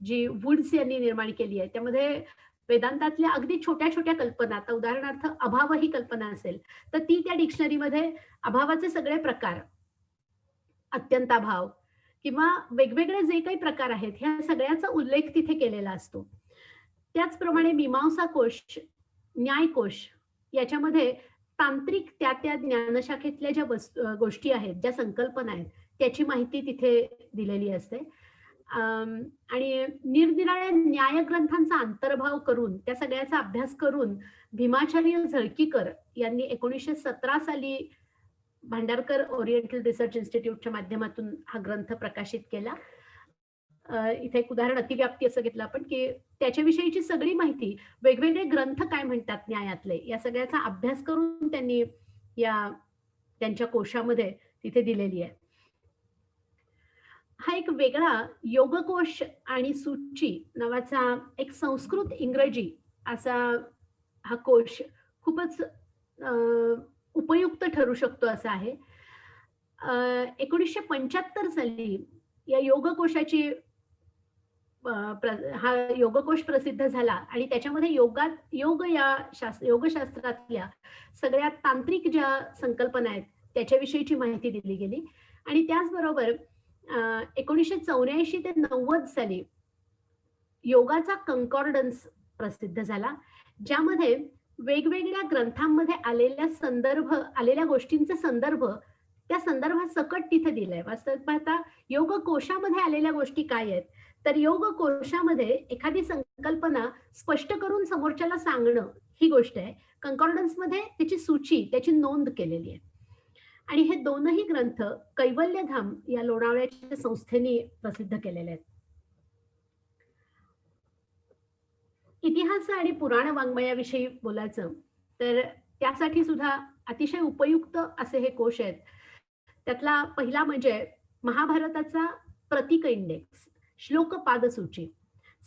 G Woods यांनी निर्माण केली आहे. त्यामध्ये वेदांतातल्या अगदी छोट्या-छोट्या कल्पना, आता उदाहरणार्थ अभाव ही कल्पना असेल, तर ती त्या डिक्शनरीमध्ये अभावाचे सगळे प्रकार, अत्यंताभाव किंवा वेगवेगळे जे काही प्रकार आहेत, ह्या सगळ्याचा उल्लेख तिथे केलेला असतो. त्याचप्रमाणे मीमांसा कोश, न्यायकोश याच्यामध्ये तांत्रिक त्या ज्ञानशाखेतल्या ज्या गोष्टी आहेत, ज्या संकल्पना आहेत, त्याची माहिती तिथे दिलेली असते. आणि निरनिराळ्या न्यायग्रंथांचा अंतर्भाव करून, त्या सगळ्याचा अभ्यास करून भीमाचार्य झळकीकर यांनी 1917 साली भांडारकर ओरिएंटल रिसर्च इन्स्टिट्यूटच्या माध्यमातून हा ग्रंथ प्रकाशित केला. इथे एक उदाहरण अतिव्याप्ती असं घेतलं आपण, की त्याच्याविषयीची सगळी माहिती, वेगवेगळे ग्रंथ काय म्हणतात न्यायातले, या सगळ्याचा अभ्यास करून त्यांनी या त्यांच्या कोशामध्ये तिथे दिलेली आहे. हा एक वेगळा योगकोश आणि सूची नावाचा एक संस्कृत इंग्रजी असा हा कोश खूपच उपयुक्त ठरू शकतो असा आहे. 1975 साली या योगकोशाची हा योगकोश प्रसिद्ध झाला आणि त्याच्यामध्ये योगशास्त्रातल्या सगळ्या तांत्रिक ज्या संकल्पना आहेत त्याच्याविषयीची माहिती दिली गेली आणि त्याचबरोबर 1984 ते 90 साली योगाचा कन्कॉर्डन्स प्रसिद्ध झाला, ज्यामध्ये वेगवेगळ्या ग्रंथांमध्ये आलेल्या गोष्टींचे संदर्भ त्या संदर्भासकट तिथे दिलंय. वास्तविक पाहता योग कोशामध्ये आलेल्या गोष्टी काय आहेत, तर योग कोशामध्ये एखादी संकल्पना स्पष्ट करून समोरच्याला सांगणं ही गोष्ट आहे. कन्कॉर्डन्समध्ये त्याची सूची, त्याची नोंद केलेली आहे. आणि हे दोनही ग्रंथ कैवल्यधाम या लोणावळ्याच्या संस्थेने प्रसिद्ध केलेले आहेत. इतिहास आणि पुराण वाङ्मयाविषयी बोलायचं तर त्यासाठी सुद्धा अतिशय उपयुक्त असे हे कोश आहेत. त्यातला पहिला म्हणजे महाभारताचा प्रतीक इंडेक्स, श्लोक पादसूची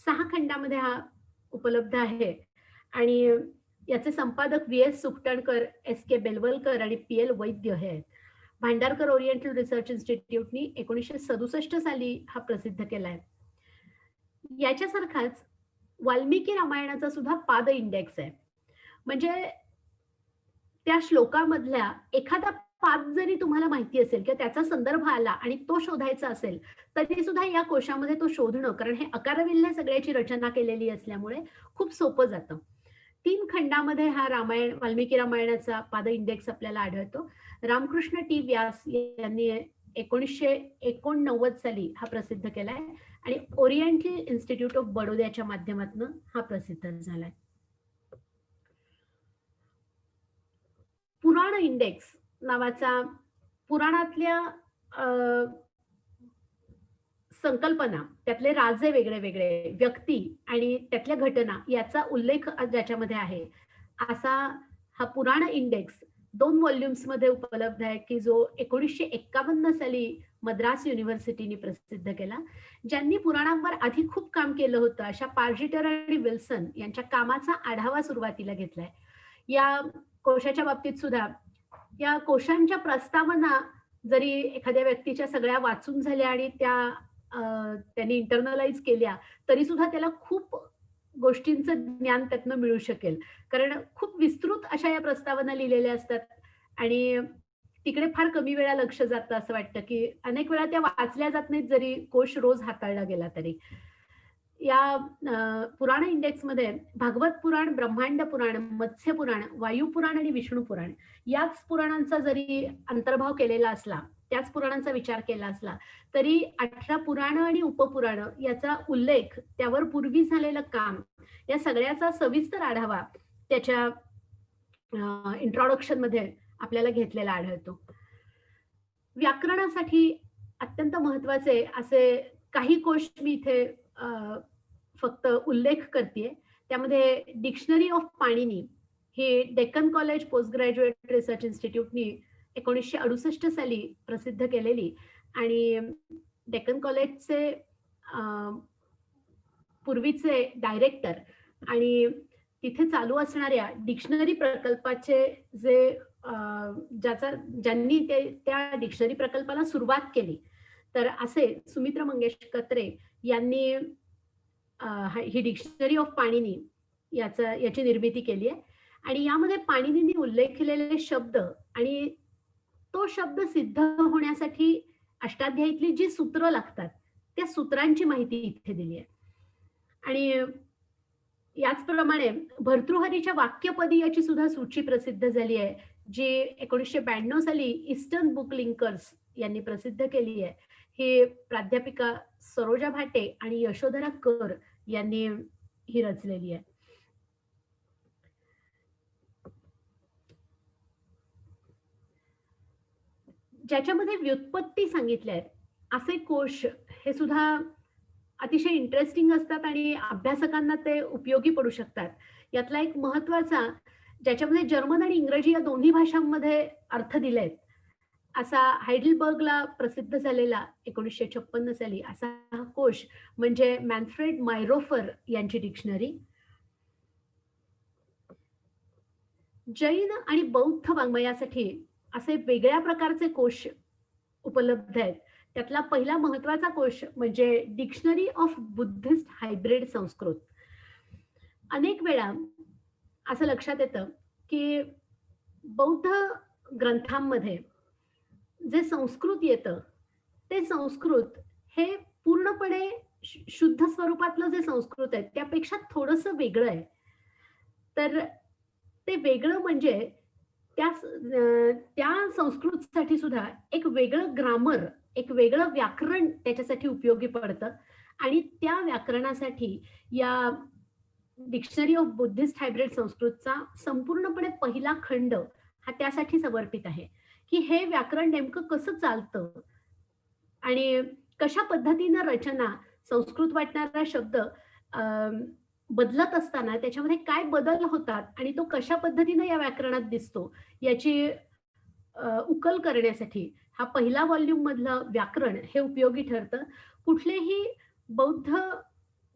6 खंडामध्ये हा उपलब्ध आहे आणि याचे संपादक व्ही.एस. सुकटणकर, एस.के. बेलवलकर आणि पी.एल. वैद्य हे आहेत. भांडारकर ओरिएंटल रिसर्च इन्स्टिट्यूटनी 1967 साली हा प्रसिद्ध केलाय. याच्यासारखाच वाल्मिकी रामायणाचा सुद्धा पाद इंडेक्स आहे. म्हणजे त्या श्लोकामधल्या एखादा पाद जरी तुम्हाला माहिती असेल किंवा त्याचा संदर्भ आला आणि तो शोधायचा असेल, तरी सुद्धा या कोशामध्ये तो शोधणं, कारण हे अकारविल्ल्या सगळ्याची रचना केलेली असल्यामुळे खूप सोपं जातं. 3 खंडामध्ये हा वाल्मिकी रामायणाचा पाद इंडेक्स आपल्याला आढळतो. रामकृष्ण टी व्यास यांनी 1989 साली हा प्रसिद्ध केलाय आणि ओरिएंटल इन्स्टिट्यूट ऑफ बडोद्याच्या माध्यमातून हा प्रसिद्ध झालाय. पुराण इंडेक्स नावाचा पुराणातल्या संकल्पना, त्यातले राजे वेगळे वेगळे, व्यक्ती आणि त्यातल्या घटना याचा उल्लेख ज्याच्यामध्ये आहे, असा हा पुराण इंडेक्स 2 व्हॉल्युम्स मध्ये उपलब्ध आहे, की जो 1951 साली मद्रास युनिव्हर्सिटीने प्रसिद्ध केला. ज्यांनी पुराणांवर आधी खूप काम केलं होतं अशा पार्जिटर आणि विल्सन यांच्या कामाचा आढावा सुरुवातीला घेतलाय. या कोशाच्या बाबतीत सुद्धा या कोशांच्या प्रस्तावना जरी एखाद्या व्यक्तीच्या सगळ्या वाचून झाल्या आणि त्यांनी इंटरनलाइज केल्या, तरी सुद्धा त्याला खूप गोष्टींचं ज्ञान त्यातनं मिळू शकेल. कारण खूप विस्तृत अशा या प्रस्तावना लिहिलेल्या असतात आणि तिकडे फार कमी वेळा लक्ष जातं असं वाटतं, की अनेक वेळा त्या वाचल्या जात नाहीत जरी कोश रोज हाताळला गेला तरी. या पुराण इंडेक्समध्ये भागवत पुराण, ब्रह्मांड पुराण, मत्स्य पुराण, वायू पुराण आणि विष्णू पुराण याच पुराणांचा जरी अंतर्भाव केलेला असला, त्याच पुराणांचा विचार केला असला, तरी 18 पुराण आणि उपपुराण याचा उल्लेख, त्यावर पूर्वी झालेलं काम, या सगळ्याचा सविस्तर आढावा त्याच्या इंट्रोडक्शन मध्ये आपल्याला घेतलेला आढळतो. व्याकरणासाठी अत्यंत महत्वाचे असे काही कोश मी इथे फक्त उल्लेख करतेय. त्यामध्ये डिक्शनरी ऑफ पाणिनी हे Deccan college post graduate research इन्स्टिट्यूटनी 1968 साली प्रसिद्ध केलेली आणि डेक्कन कॉलेजचे पूर्वीचे डायरेक्टर आणि तिथे चालू असणाऱ्या डिक्शनरी प्रकल्पाचे जे ज्यांनी त्या डिक्शनरी प्रकल्पाला सुरुवात केली, तर असे सुमित्रा मंगेश कत्रे यांनी ही डिक्शनरी ऑफ पाणिनी याची निर्मिती केली आहे आणि यामध्ये पाणिनींनी उल्लेख केलेले शब्द आणि तो शब्द सिद्ध होण्यासाठी अष्टाध्यायीतली जी सूत्र लागतात, त्या सूत्रांची माहिती इथे दिली आहे. आणि याचप्रमाणे भर्तृहरीच्या वाक्यपदी याची सुद्धा सूची प्रसिद्ध झाली आहे, जी 1992 साली ईस्टर्न बुक लिंकर्स यांनी प्रसिद्ध केली आहे. ही प्राध्यापिका सरोजा भाटे आणि यशोधरा कर यांनी ही रचलेली आहे. ज्याच्यामध्ये व्युत्पत्ती सांगितल्या आहेत, असे कोश हे सुद्धा अतिशय इंटरेस्टिंग असतात आणि अभ्यासकांना ते उपयोगी पडू शकतात. यातला एक महत्त्वाचा, ज्याच्यामध्ये जर्मन आणि इंग्रजी या दोन्ही भाषांमध्ये अर्थ दिलेत, असा हायडेलबर्गला प्रसिद्ध झालेला 1956 साली असा हा कोश म्हणजे मॅनफ्रेड मायरोफर यांची डिक्शनरी. जैन आणि बौद्ध वाङ्मयासाठी असे वेगळ्या प्रकारचे कोश उपलब्ध आहेत. त्यातला पहिला महत्वाचा कोश म्हणजे dictionary of Buddhist hybrid Sanskrit. अनेक वेळा असं लक्षात येतं की बौद्ध ग्रंथांमध्ये जे संस्कृत येतं, ते संस्कृत हे पूर्णपणे शुद्ध स्वरूपातलं जे संस्कृत आहे त्यापेक्षा थोडंसं वेगळं आहे. तर ते वेगळं म्हणजे त्या संस्कृतसाठी सुद्धा एक वेगळं ग्रामर, एक वेगळं व्याकरण त्याच्यासाठी उपयोगी पडतं आणि त्या व्याकरणासाठी या डिक्शनरी ऑफ बुद्धिस्ट हायब्रिड संस्कृतचा संपूर्णपणे पहिला खंड हा त्यासाठी समर्पित आहे, की हे व्याकरण नेमकं कसं चालतं आणि कशा पद्धतीनं रचना, संस्कृत वाटणारा शब्द बदलत असताना त्याच्यामध्ये काय बदल होतात आणि तो कशा पद्धतीनं या व्याकरणात दिसतो याची उकल करण्यासाठी हा पहिला व्हॉल्यूम मधलं व्याकरण हे उपयोगी ठरतं. कुठलेही बौद्ध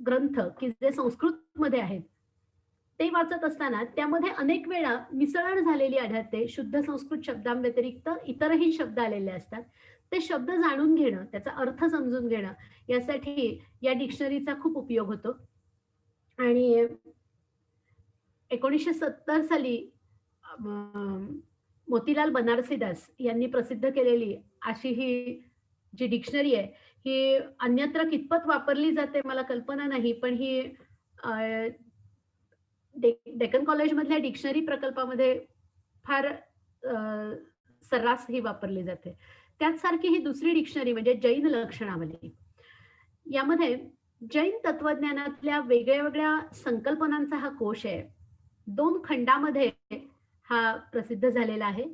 ग्रंथ की जे संस्कृतमध्ये आहेत, ते वाचत असताना त्यामध्ये अनेक वेळा मिसळण झालेली आढळते. शुद्ध संस्कृत शब्दांव्यतिरिक्त इतरही शब्द आलेले असतात. ते शब्द जाणून घेणं, त्याचा अर्थ समजून घेणं यासाठी या डिक्शनरीचा खूप उपयोग होतो. आणि 1970 साली मोतीलाल बनारसीदास यांनी प्रसिद्ध केलेली अशी ही जी डिक्शनरी आहे, ही अन्यत्र कितपत वापरली जाते मला कल्पना नाही. पण ही डेक्कन कॉलेजमधल्या डिक्शनरी प्रकल्पामध्ये फार सर्रास ही वापरली जाते. त्याचसारखी ही दुसरी डिक्शनरी म्हणजे जैन लक्षणावली. यामध्ये जैन तत्वज्ञानातल्या वेगळ्या वेगळ्या संकल्पनांचा हा कोश आहे. 2 खंडामध्ये हा प्रसिद्ध झालेला आहे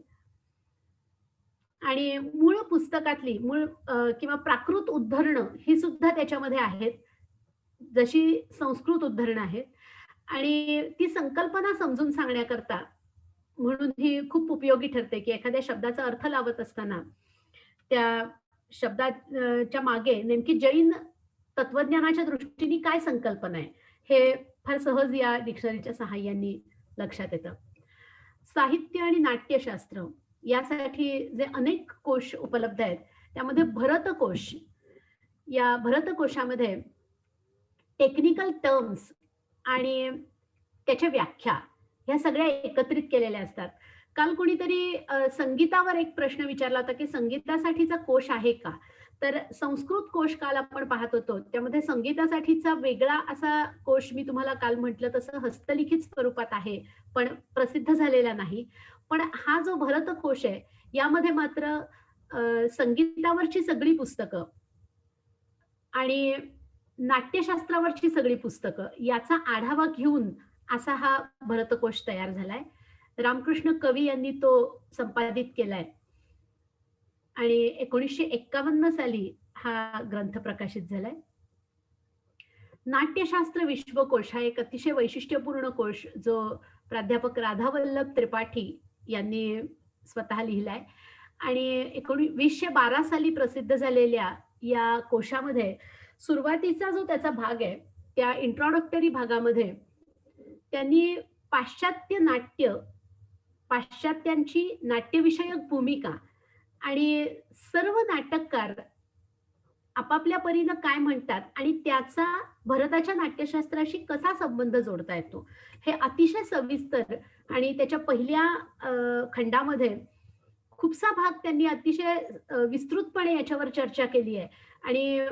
आणि मूळ पुस्तकातली किंवा प्राकृत उद्धरणं ही सुद्धा त्याच्यामध्ये आहेत, जशी संस्कृत उद्धरणं आहेत आणि ती संकल्पना समजून सांगण्याकरता म्हणून ही खूप उपयोगी ठरते, की एखाद्या शब्दाचा अर्थ लावत असताना त्या शब्दाच्या मागे नेमकी जैन तत्वज्ञानाच्या दृष्टीने काय संकल्पना आहे, हे फार सहज या डिक्शनरीच्या सहाय्याने लक्षात येतं. साहित्य आणि नाट्यशास्त्र यासाठी जे अनेक कोश उपलब्ध आहेत, त्यामध्ये भरतकोश, या भरतकोशामध्ये टेक्निकल टर्म्स आणि त्याच्या व्याख्या ह्या सगळ्या एकत्रित केलेल्या असतात. काल कोणीतरी संगीतावर एक प्रश्न विचारला होता, की संगीतासाठीचा कोश आहे का? तर संस्कृत कोश काल आपण पाहत होतो, त्यामध्ये संगीतासाठीचा वेगळा असा कोश मी तुम्हाला काल म्हटलं तसं हस्तलिखित स्वरूपात आहे, पण प्रसिद्ध झालेला नाही. पण हा जो भरतकोश आहे, यामध्ये मात्र संगीतावरची सगळी पुस्तकं आणि नाट्यशास्त्रावरची सगळी पुस्तकं याचा आढावा घेऊन असा हा भरतकोश तयार झालाय. रामकृष्ण कवी यांनी तो संपादित केलाय आणि 1951 साली हा ग्रंथ प्रकाशित झालाय. नाट्यशास्त्र विश्वकोश हा एक अतिशय वैशिष्ट्यपूर्ण कोश जो प्राध्यापक राधावल्लभ त्रिपाठी यांनी स्वतः लिहिलाय आणि 1912 साली प्रसिद्ध झालेल्या या कोशामध्ये सुरुवातीचा जो त्याचा भाग आहे, त्या इंट्रोडक्टरी भागामध्ये त्यांनी पाश्चात्य नाट्य, पाश्चात्यांची नाट्यविषयक भूमिका आणि सर्व नाटककार आपापल्या परीनं काय म्हणतात आणि त्याचा भरताच्या नाट्यशास्त्राशी कसा संबंध जोडता येतो, हे अतिशय सविस्तर आणि त्याच्या पहिल्या खंडामध्ये खूपसा भाग त्यांनी अतिशय विस्तृतपणे याच्यावर चर्चा केली आहे आणि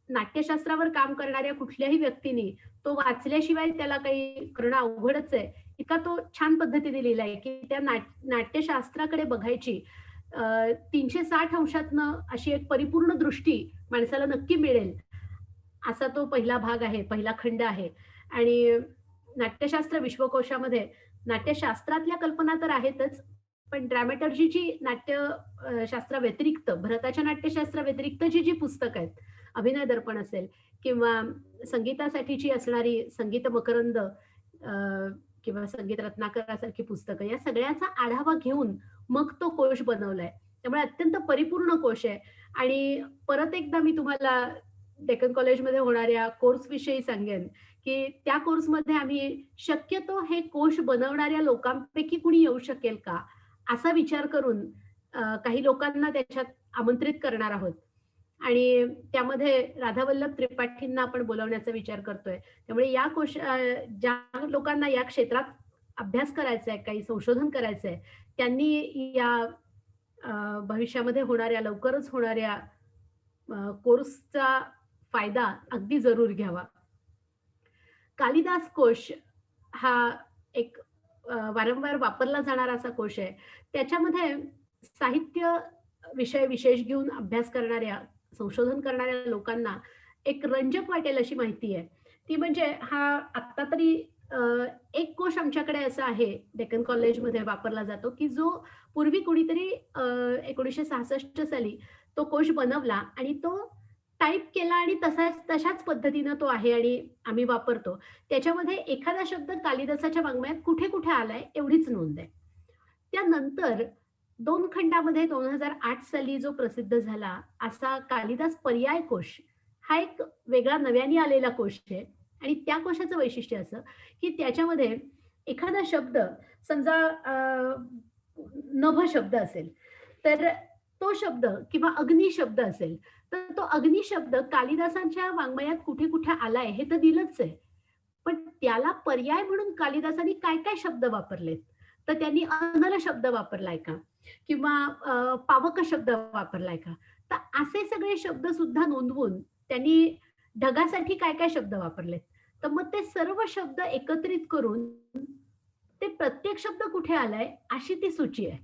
नाट्यशास्त्रावर काम करणाऱ्या कुठल्याही व्यक्तीने तो वाचल्याशिवाय त्याला काही करणं अवघडच आहे. इतका तो छान पद्धतीने लिहिला आहे, की त्या नाट्यशास्त्राकडे बघायची 360 अंशातनं अशी एक परिपूर्ण दृष्टी माणसाला नक्की मिळेल, असा तो पहिला भाग आहे, पहिला खंड आहे. आणि नाट्यशास्त्र विश्वकोशामध्ये नाट्यशास्त्रातल्या कल्पना तर आहेतच, पण ड्रॅमेटर्जीची शास्त्राव्यतिरिक्त, भरताच्या नाट्यशास्त्राव्यतिरिक्तची जी पुस्तकं आहेत, अभिनय दर्पण असेल किंवा संगीतासाठीची असणारी संगीत मकरंद किंवा संगीत रत्नाकरासारखी पुस्तकं, या सगळ्याचा आढावा घेऊन मग तो कोश बनवलाय. त्यामुळे अत्यंत परिपूर्ण कोश आहे आणि परत एकदा मी तुम्हाला डेक्कन कॉलेजमध्ये होणाऱ्या कोर्सविषयी सांगेन, की त्या कोर्समध्ये आम्ही शक्यतो हे कोश बनवणाऱ्या लोकांपैकी कुणी येऊ शकेल का? असा विचार करून काही लोकांना त्याच्यात आमंत्रित करणार आहोत आणि त्यामध्ये राधावल्लभ त्रिपाठींना आपण बोलावण्याचा विचार करतोय. त्यामुळे ज्या लोकांना या क्षेत्रात अभ्यास करायचा आहे, काही संशोधन करायचंय, त्यांनी या भविष्यामध्ये होणाऱ्या, लवकरच होणाऱ्या कोर्सचा फायदा अगदी जरूर घ्यावा. कालिदास कोश हा एक वारंवार वापरला जाणारा असा कोश आहे. त्याच्यामध्ये साहित्य विषय विशेष घेऊन अभ्यास करणाऱ्या, संशोधन करणाऱ्या लोकांना एक रंजक वाटेल अशी माहिती आहे. ती म्हणजे हा आत्ता तरी एक कोश आमच्याकडे असा आहे, डेक्कन कॉलेजमध्ये वापरला जातो, की जो पूर्वी कुणीतरी 1966 साली तो कोश बनवला आणि तो टाइप केला आणि तशाच पद्धतीनं तो आहे आणि आम्ही वापरतो. त्याच्यामध्ये एखादा शब्द कालिदासाच्या वाङ्मयात कुठे-कुठे आलाय एवढीच नोंद आहे. त्यानंतर 2 खंडामध्ये 2008 साली जो प्रसिद्ध झाला असा कालिदास पर्याय कोश, हा एक वेगळा नव्याने आलेला कोश आहे आणि त्या कोशाचं वैशिष्ट्य असं, की त्याच्यामध्ये एखादा शब्द समजा नभ शब्द असेल, तर तो शब्द किंवा अग्नी शब्द असेल, तर तो अग्नी शब्द कालिदासांच्या वाङ्मयात कुठे-कुठे आलाय हे तर दिलंच आहे. पण त्याला पर्याय म्हणून कालिदासांनी काय-काय शब्द वापरलेत? तर त्यांनी अनल शब्द वापरलाय का? किंवा पावक शब्द वापरलाय का? तर असे सगळे शब्द सुद्धा नोंदवून त्यांनी ढगासाठी काय-काय शब्द वापरलेत. तर मग ते सर्व शब्द एकत्रित करून ते प्रत्येक शब्द कुठे आलाय अशी ती सूची आहे.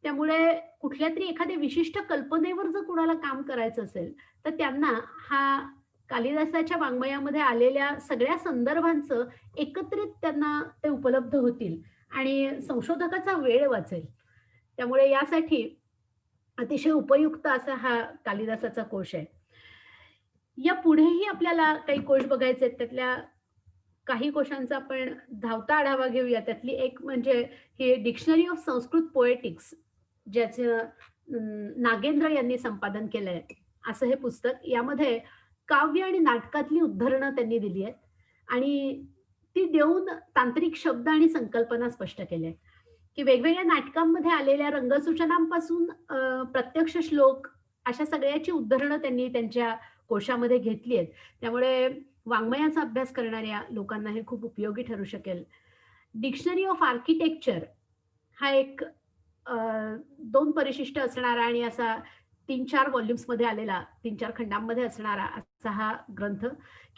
त्यामुळे कुठल्यातरी एखाद्या विशिष्ट कल्पनेवर जर कुणाला काम करायचं असेल, तर त्यांना हा कालिदासाच्या वाङ्मयामध्ये आलेल्या सगळ्या संदर्भांचं एकत्रित त्यांना ते उपलब्ध होतील आणि संशोधकाचा वेळ वाचेल. त्यामुळे यासाठी अतिशय उपयुक्त असा हा कालिदासाचा कोश आहे. यापुढेही आपल्याला काही कोश बघायचे आहेत. त्यातल्या काही कोशांचा आपण धावता आढावा घेऊया. त्यातली एक म्हणजे हे डिक्शनरी ऑफ संस्कृत पोएटिक्स, ज्याचं नागेंद्र यांनी संपादन केलंय, असं हे पुस्तक. यामध्ये काव्य आणि नाटकातली उद्धरणं त्यांनी दिली आहेत आणि ती देऊन तांत्रिक शब्द आणि संकल्पना स्पष्ट केल्या आहेत, की वेगवेगळ्या नाटकांमध्ये आलेल्या रंगसूचनांपासून प्रत्यक्ष श्लोक अशा सगळ्याची उद्धरणं त्यांनी त्यांच्या कोशामध्ये घेतली आहेत. त्यामुळे वाङ्मयाचा अभ्यास करणाऱ्या लोकांना हे खूप उपयोगी ठरू शकेल. डिक्शनरी ऑफ आर्किटेक्चर हा एक 2 परिशिष्ट असणारा आणि असा 3-4 व्हॉल्यूम्समध्ये आलेला, 3-4 खंडांमध्ये असणारा असा हा ग्रंथ,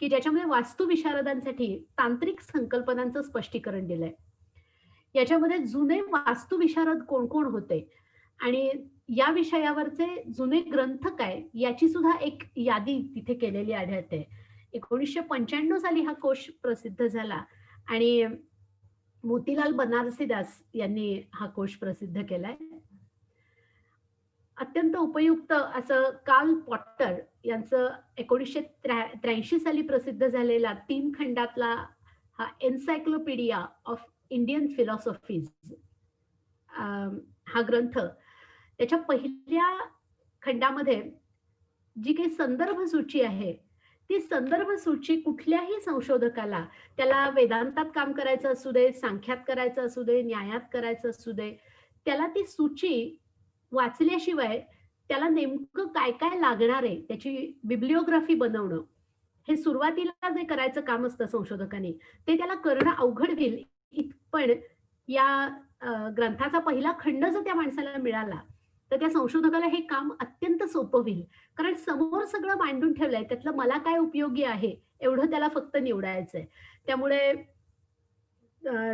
की ज्याच्यामध्ये वास्तुविशारदांसाठी तांत्रिक संकल्पनांचं स्पष्टीकरण दिलंय. याच्यामध्ये जुने वास्तुविशारद कोण-कोण होते आणि या विषयावरचे जुने ग्रंथ काय, याची सुद्धा एक यादी तिथे केलेली आढळते. 1995 साली हा कोश प्रसिद्ध झाला आणि मोतीलाल बनारसीदास यांनी हा कोश प्रसिद्ध केलाय. अत्यंत उपयुक्त असं कार्ल पॉटर यांचं 1983 साली प्रसिद्ध झालेला 3 खंडातला हा एन्सायक्लोपीडिया ऑफ इंडियन फिलॉसॉफीज हा ग्रंथ, त्याच्या पहिल्या खंडामध्ये जी काही संदर्भ सूची आहे, ती संदर्भ सूची कुठल्याही संशोधकाला, त्याला वेदांतात काम करायचं असू दे, सांख्यात करायचं असू दे, न्यायात करायचं असू दे, त्याला ती सूची वाचल्याशिवाय त्याला नेमकं काय-काय लागणार आहे, त्याची बिब्लिओग्राफी बनवणं, हे सुरुवातीला जे करायचं काम असतं संशोधकांनी, ते त्याला करणं अवघड होईल. पण या ग्रंथाचा पहिला खंड जर त्या माणसाला मिळाला, तर त्या संशोधकाला हे काम अत्यंत सोपं होईल. कारण समोर सगळं मांडून ठेवलंय, त्यातलं मला काय उपयोगी आहे, एवढं त्याला फक्त निवडायचंय. त्यामुळे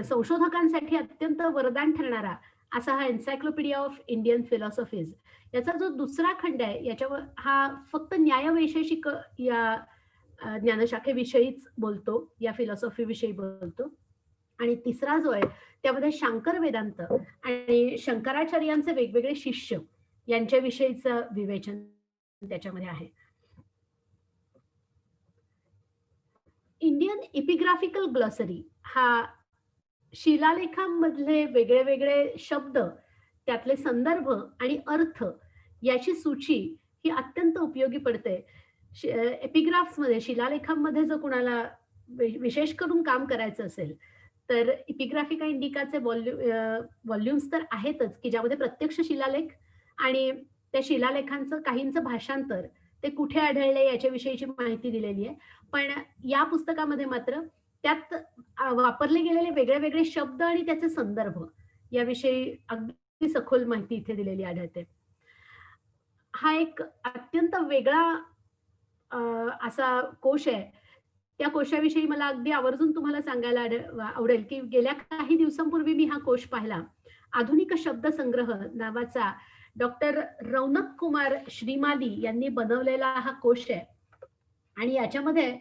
संशोधकांसाठी अत्यंत वरदान ठरणारा असा हा एन्सायक्लोपीडिया ऑफ इंडियन फिलॉसॉफीज याचा जो दुसरा खंड आहे, याच्यावर हा फक्त न्यायवैशेषिक या ज्ञानशाखेविषयीच बोलतो, या फिलॉसॉफी विषयी बोलतो. आणि तिसरा जो आहे त्यामध्ये शांकर वेदांत आणि शंकराचार्यांचे वेगवेगळे शिष्य यांच्याविषयीचं विवेचन त्याच्यामध्ये आहे. इंडियन एपिग्राफिकल ग्लॉसरी हा शिलालेखांमधले वेगळे वेगळे शब्द, त्यातले संदर्भ आणि अर्थ याची सूची ही अत्यंत उपयोगी पडते. एपिग्राफ्समध्ये, शिलालेखांमध्ये जर कुणाला विशेष करून काम करायचं असेल, तर एपिग्राफिका इंडिकाचे व्हॉल्यूम्स तर आहेतच, की ज्यामध्ये प्रत्यक्ष शिलालेख आणि त्या शिलालेखांचं काहींचं भाषांतर, ते कुठे आढळले याच्याविषयीची माहिती दिलेली आहे. पण या पुस्तकामध्ये मात्र त्यात वापरले गेलेले वेगळे-वेगळे शब्द आणि त्याचे संदर्भ याविषयी अगदी सखोल माहिती इथे दिलेली आढळते. हा एक अत्यंत वेगळा अ, असा कोश आहे. त्या कोशाविषयी मला अगदी आवर्जून तुम्हाला सांगायला आवडेल, की गेल्या काही दिवसांपूर्वी मी हा कोश पाहिला. आधुनिक शब्दसंग्रह नावाचा डॉक्टर रौनक कुमार श्रीमाली यांनी बनवलेला हा कोश आहे. आणि याच्यामध्ये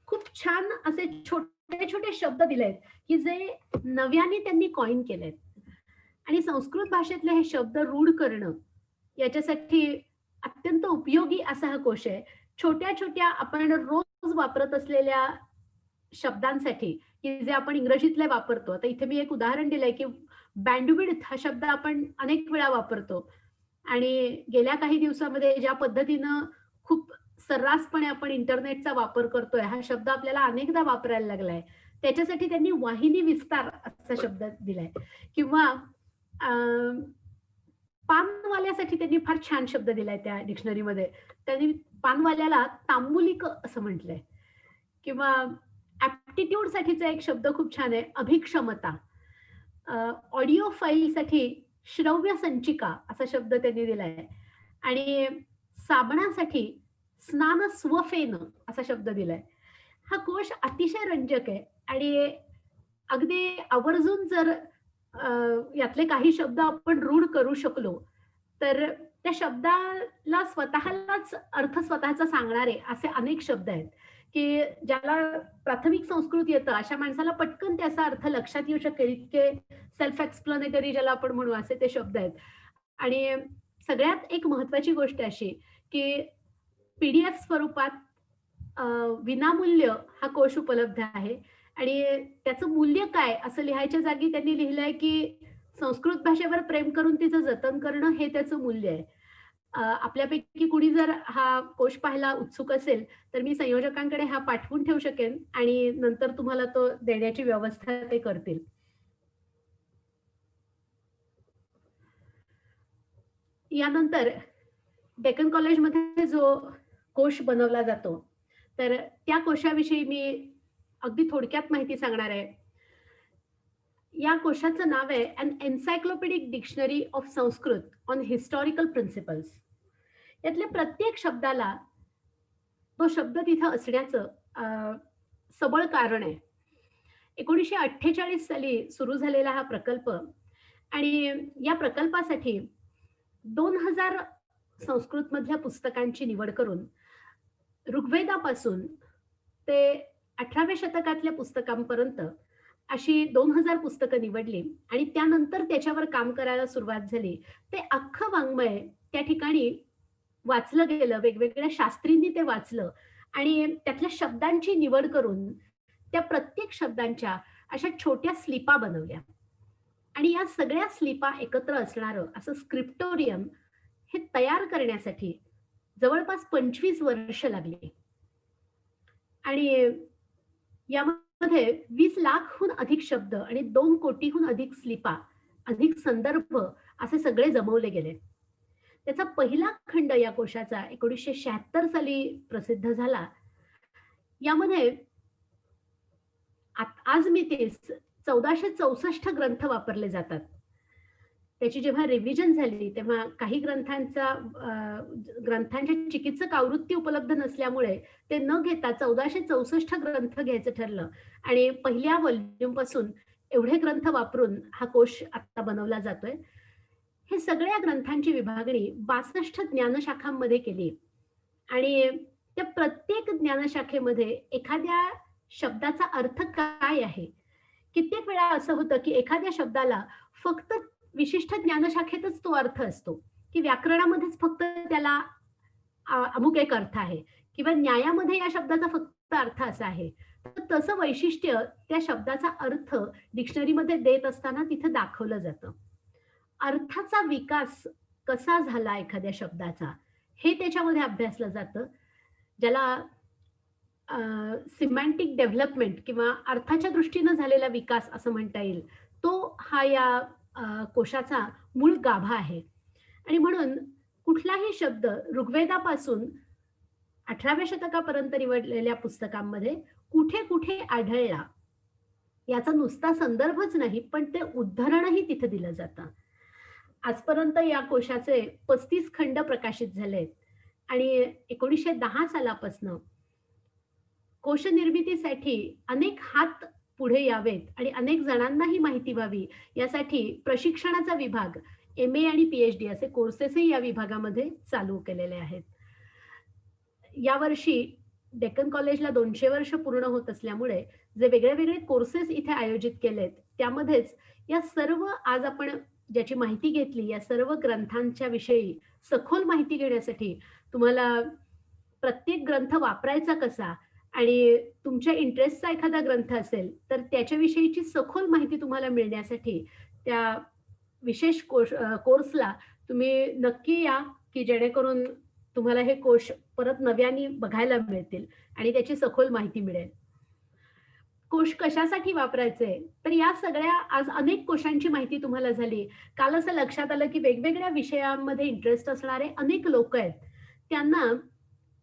खूप छान असे छोटे-छोटे शब्द दिलेत, की जे नव्याने त्यांनी कॉइन केलेत. आणि संस्कृत भाषेतले हे शब्द रूढ करणं, याच्यासाठी अत्यंत उपयोगी असा हा कोश आहे. छोट्या-छोट्या आपण रोज वापरत असलेल्या शब्दांसाठी, की जे आपण इंग्रजीतले वापरतो. आता इथे मी एक उदाहरण दिलंय, की बँडविड्थ हा शब्द आपण अनेक वेळा वापरतो आणि गेल्या काही दिवसामध्ये ज्या पद्धतीनं खूप सर्रासपणे आपण इंटरनेटचा वापर करतोय, हा शब्द आपल्याला अनेकदा वापरायला लागलाय. त्याच्यासाठी त्यांनी वाहिनी विस्तार असा शब्द दिलाय किंवा अ, पानवाल्यासाठी त्यांनी फार छान शब्द दिलाय त्या डिक्शनरीमध्ये. त्यांनी पानवाल्याला तांबुलिक असं म्हटलंय किंवा ॲप्टिट्यूड साठीचा एक शब्द खूप छान आहे, अभिक्षमता. ऑडिओ फाईलसाठी श्रव्य संचिका असा शब्द त्यांनी दिलाय आणि साबणासाठी स्नान स्वफेन असा शब्द दिलाय. हा कोश अतिशय रंजक आहे आणि अगदी आवर्जून जर यातले काही शब्द आपण रूढ करू शकलो, तर त्या शब्दाला स्वतःलाच अर्थ स्वतःचा सांगणारे असे अनेक शब्द आहेत, की ज्याला प्राथमिक संस्कृत येतं, अशा माणसाला पटकन त्याचा अर्थ लक्षात येऊ शकेल इतके सेल्फ एक्सप्लेनेटरी ज्याला आपण म्हणू असे ते शब्द आहेत. आणि सगळ्यात एक महत्त्वाची गोष्ट अशी, की पी-डी-एफ स्वरूपात अ, विनामूल्य हा कोश उपलब्ध आहे आणि त्याचं मूल्य काय असं लिहायच्या जागी त्यांनी लिहिलंय, की संस्कृत भाषेवर प्रेम करून तिचं जतन करणं हे त्याचं मूल्य आहे. आपल्यापैकी कुणी जर हा कोश पाहायला उत्सुक असेल, तर मी संयोजकांकडे हा पाठवून ठेवू शकेन आणि नंतर तुम्हाला तो देण्याची व्यवस्था ते करतील. यानंतर डेक्कन कॉलेजमध्ये जो कोश बनवला जातो, तर त्या कोशाविषयी मी अगदी थोडक्यात माहिती सांगणार आहे. या कोशाचं नाव आहे "अन encyclopedic dictionary of Sanskrit on historical principles." यातल्या प्रत्येक शब्दाला तो शब्द तिथं असण्याचं सबळ कारण आहे. 1948 साली सुरू झालेला हा प्रकल्प आणि या प्रकल्पासाठी 2000 संस्कृतमधल्या पुस्तकांची निवड करून ऋग्वेदापासून ते 18व्या शतकातल्या पुस्तकांपर्यंत अशी 2000 पुस्तकं निवडली आणि त्यानंतर त्याच्यावर काम करायला सुरुवात झाली. ते अख्खं वाङ्मय त्या ठिकाणी वाचलं गेलं. वेगवेगळ्या शास्त्रींनी ते वाचलं आणि त्यातल्या शब्दांची निवड करून त्या प्रत्येक शब्दांच्या अशा छोट्या स्लिपा बनवल्या आणि या सगळ्या स्लिपा एकत्र असणारं असं स्क्रिप्टोरियम हे तयार करण्यासाठी जवळपास 25 वर्ष लागली. आणि यामध्ये 20 लाखहून अधिक शब्द आणि 2 कोटीहून अधिक स्लिपा, अधिक संदर्भ असे सगळे जमवले गेले. त्याचा पहिला खंड या कोशाचा 1976 साली प्रसिद्ध झाला. यामध्ये आज मितीस 1464 ग्रंथ वापरले जातात. त्याची जेव्हा रिव्हिजन झाली, तेव्हा काही ग्रंथांच्या चिकित्सक आवृत्ती उपलब्ध नसल्यामुळे ते न घेता 1464 ग्रंथ घ्यायचं ठरलं आणि पहिल्या व्हॉल्यूमपासून एवढे ग्रंथ वापरून हा कोश आता बनवला जातोय. हे सगळ्या ग्रंथांची विभागणी 62 ज्ञानशाखांमध्ये केली आणि त्या प्रत्येक ज्ञानशाखेमध्ये एखाद्या शब्दाचा अर्थ काय आहे? कित्येक वेळा असं होतं, की एखाद्या शब्दाला फक्त विशिष्ट ज्ञानशाखेतच तो अर्थ असतो, की व्याकरणामध्येच फक्त त्याला अमुक एक अर्थ आहे किंवा न्यायामध्ये या शब्दाचा फक्त अर्थ असा आहे. तर तसं वैशिष्ट्य त्या शब्दाचा अर्थ डिक्शनरीमध्ये देत असताना तिथं दाखवलं जातं. अर्थाचा विकास कसा झाला एखाद्या शब्दाचा, हे त्याच्यामध्ये अभ्यासलं जातं. ज्याला सिमॅन्टिक डेव्हलपमेंट किंवा अर्थाच्या दृष्टीनं झालेला विकास असं म्हणता येईल. तो हा या कोशाचा मूळ गाभा आहे आणि म्हणून कुठलाही शब्द ऋग्वेदापासून 18व्या शतकापर्यंत निवडलेल्या पुस्तकांमध्ये कुठे-कुठे आढळला, याचा नुसता संदर्भच नाही, पण ते उद्धरणही तिथे दिलं जातं. आजपर्यंत या कोशाचे 35 खंड प्रकाशित झालेत आणि 1910 सालापासनं कोश निर्मितीसाठी अनेक हात पुढे यावेत आणि अनेक जणांनाही माहिती व्हावी यासाठी प्रशिक्षणाचा विभाग, एम-ए आणि पी-एच-डी असे कोर्सेसही या विभागामध्ये चालू केलेले आहेत. यावर्षी डेक्कन कॉलेजला 200 वर्ष पूर्ण होत असल्यामुळे जे वेगळे-वेगळे कोर्सेस इथे आयोजित केलेत, त्यामध्येच या सर्व आज आपण ज्याची माहिती घेतली, या सर्व ग्रंथांच्या विषयी सखोल माहिती घेण्यासाठी तुम्हाला प्रत्येक ग्रंथ वापरायचा कसा आणि तुमच्या इंटरेस्टचा एखादा ग्रंथ असेल, तर त्याच्याविषयीची सखोल माहिती तुम्हाला मिळण्यासाठी त्या विशेष कोर्सला तुम्ही नक्की या, की जेणेकरून तुम्हाला हे कोश परत नव्याने बघायला मिळतील आणि त्याची सखोल माहिती मिळेल. कोश कशासाठी वापरायचे? तर या सगळ्या आज अनेक कोशांची माहिती तुम्हाला झाली. काल असं लक्षात आलं, की वेगवेगळ्या विषयांमध्ये इंटरेस्ट असणारे अनेक लोकं आहेत. त्यांना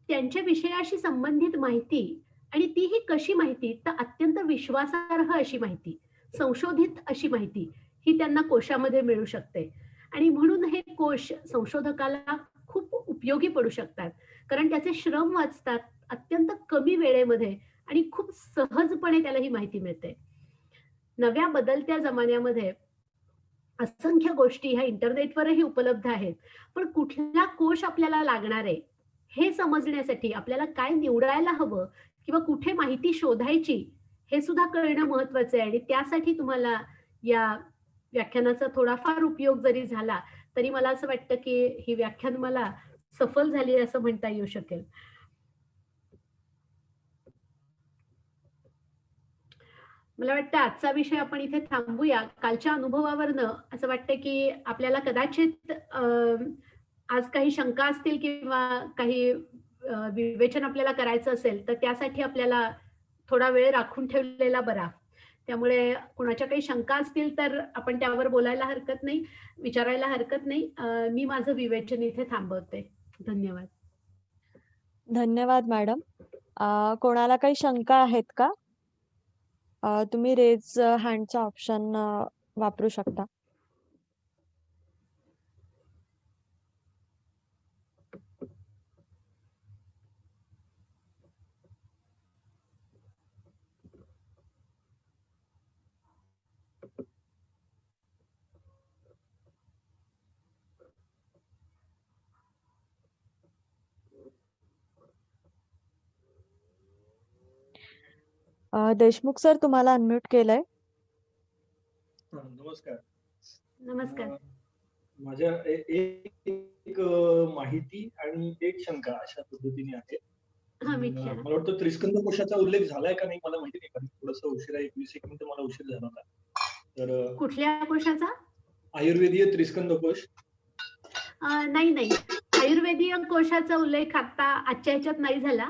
त्यांच्या विषयाशी संबंधित माहिती आणि तीही कशी माहिती? तर अत्यंत विश्वासार्ह अशी माहिती, संशोधित अशी माहिती ही त्यांना कोशामध्ये मिळू शकते आणि म्हणून हे कोश संशोधकाला खूप उपयोगी पडू शकतात. कारण त्याचे श्रम वाचतात अत्यंत कमी वेळेमध्ये आणि खूप सहजपणे त्याला ही माहिती मिळते. नव्या बदलत्या जमान्यामध्ये असंख्य गोष्टी ह्या इंटरनेटवरही उपलब्ध आहेत. पण कुठला कोश आपल्याला लागणार आहे, हे समजण्यासाठी आपल्याला काय निवडायला हवं किंवा कुठे माहिती शोधायची, हे सुद्धा कळणं महत्वाचं आहे आणि त्यासाठी तुम्हाला या व्याख्यानाचा थोडाफार उपयोग जरी झाला, तरी मला असं वाटतं, की ही व्याख्यान मला सफल झाली असं म्हणता येऊ शकेल. मला वाटतं आजचा विषय आपण इथे थांबूया. कालच्या अनुभवावरनं असं वाटतं, की आपल्याला कदाचित आज काही शंका असतील किंवा काही विवेचन आपल्याला करायचं असेल, तर त्यासाठी आपल्याला थोडा वेळ राखून ठेवलेला बरा. त्यामुळे कुणाच्या काही शंका असतील, तर आपण त्यावर बोलायला हरकत नाही, विचारायला हरकत नाही. मी माझं विवेचन इथे थांबवते. धन्यवाद. धन्यवाद मॅडम. कोणाला काही शंका आहेत का? तुम्ही रेज हँडचा ऑप्शन वापरू शकता. देशमुख सर, तुम्हाला अनम्यूट केलंय. नमस्कार. नमस्कार. माझ्या एक माहिती आणि एक शंका अशा पद्धतीने आहे. हां, विचारा. मला वाटतं त्रिस्कंद कोशाचा उल्लेख झालाय का नाही मला माहिती नाही, कारण थोडंसं उशिरा 21 एक मिनिटं मला उशीर झाला होता. तर कुठल्या कोशाचा? आयुर्वेदीय त्रिस्कंद कोश. नाही. आयुर्वेदीय कोशाचा उल्लेख आता आजच्या ह्याच्यात नाही झाला.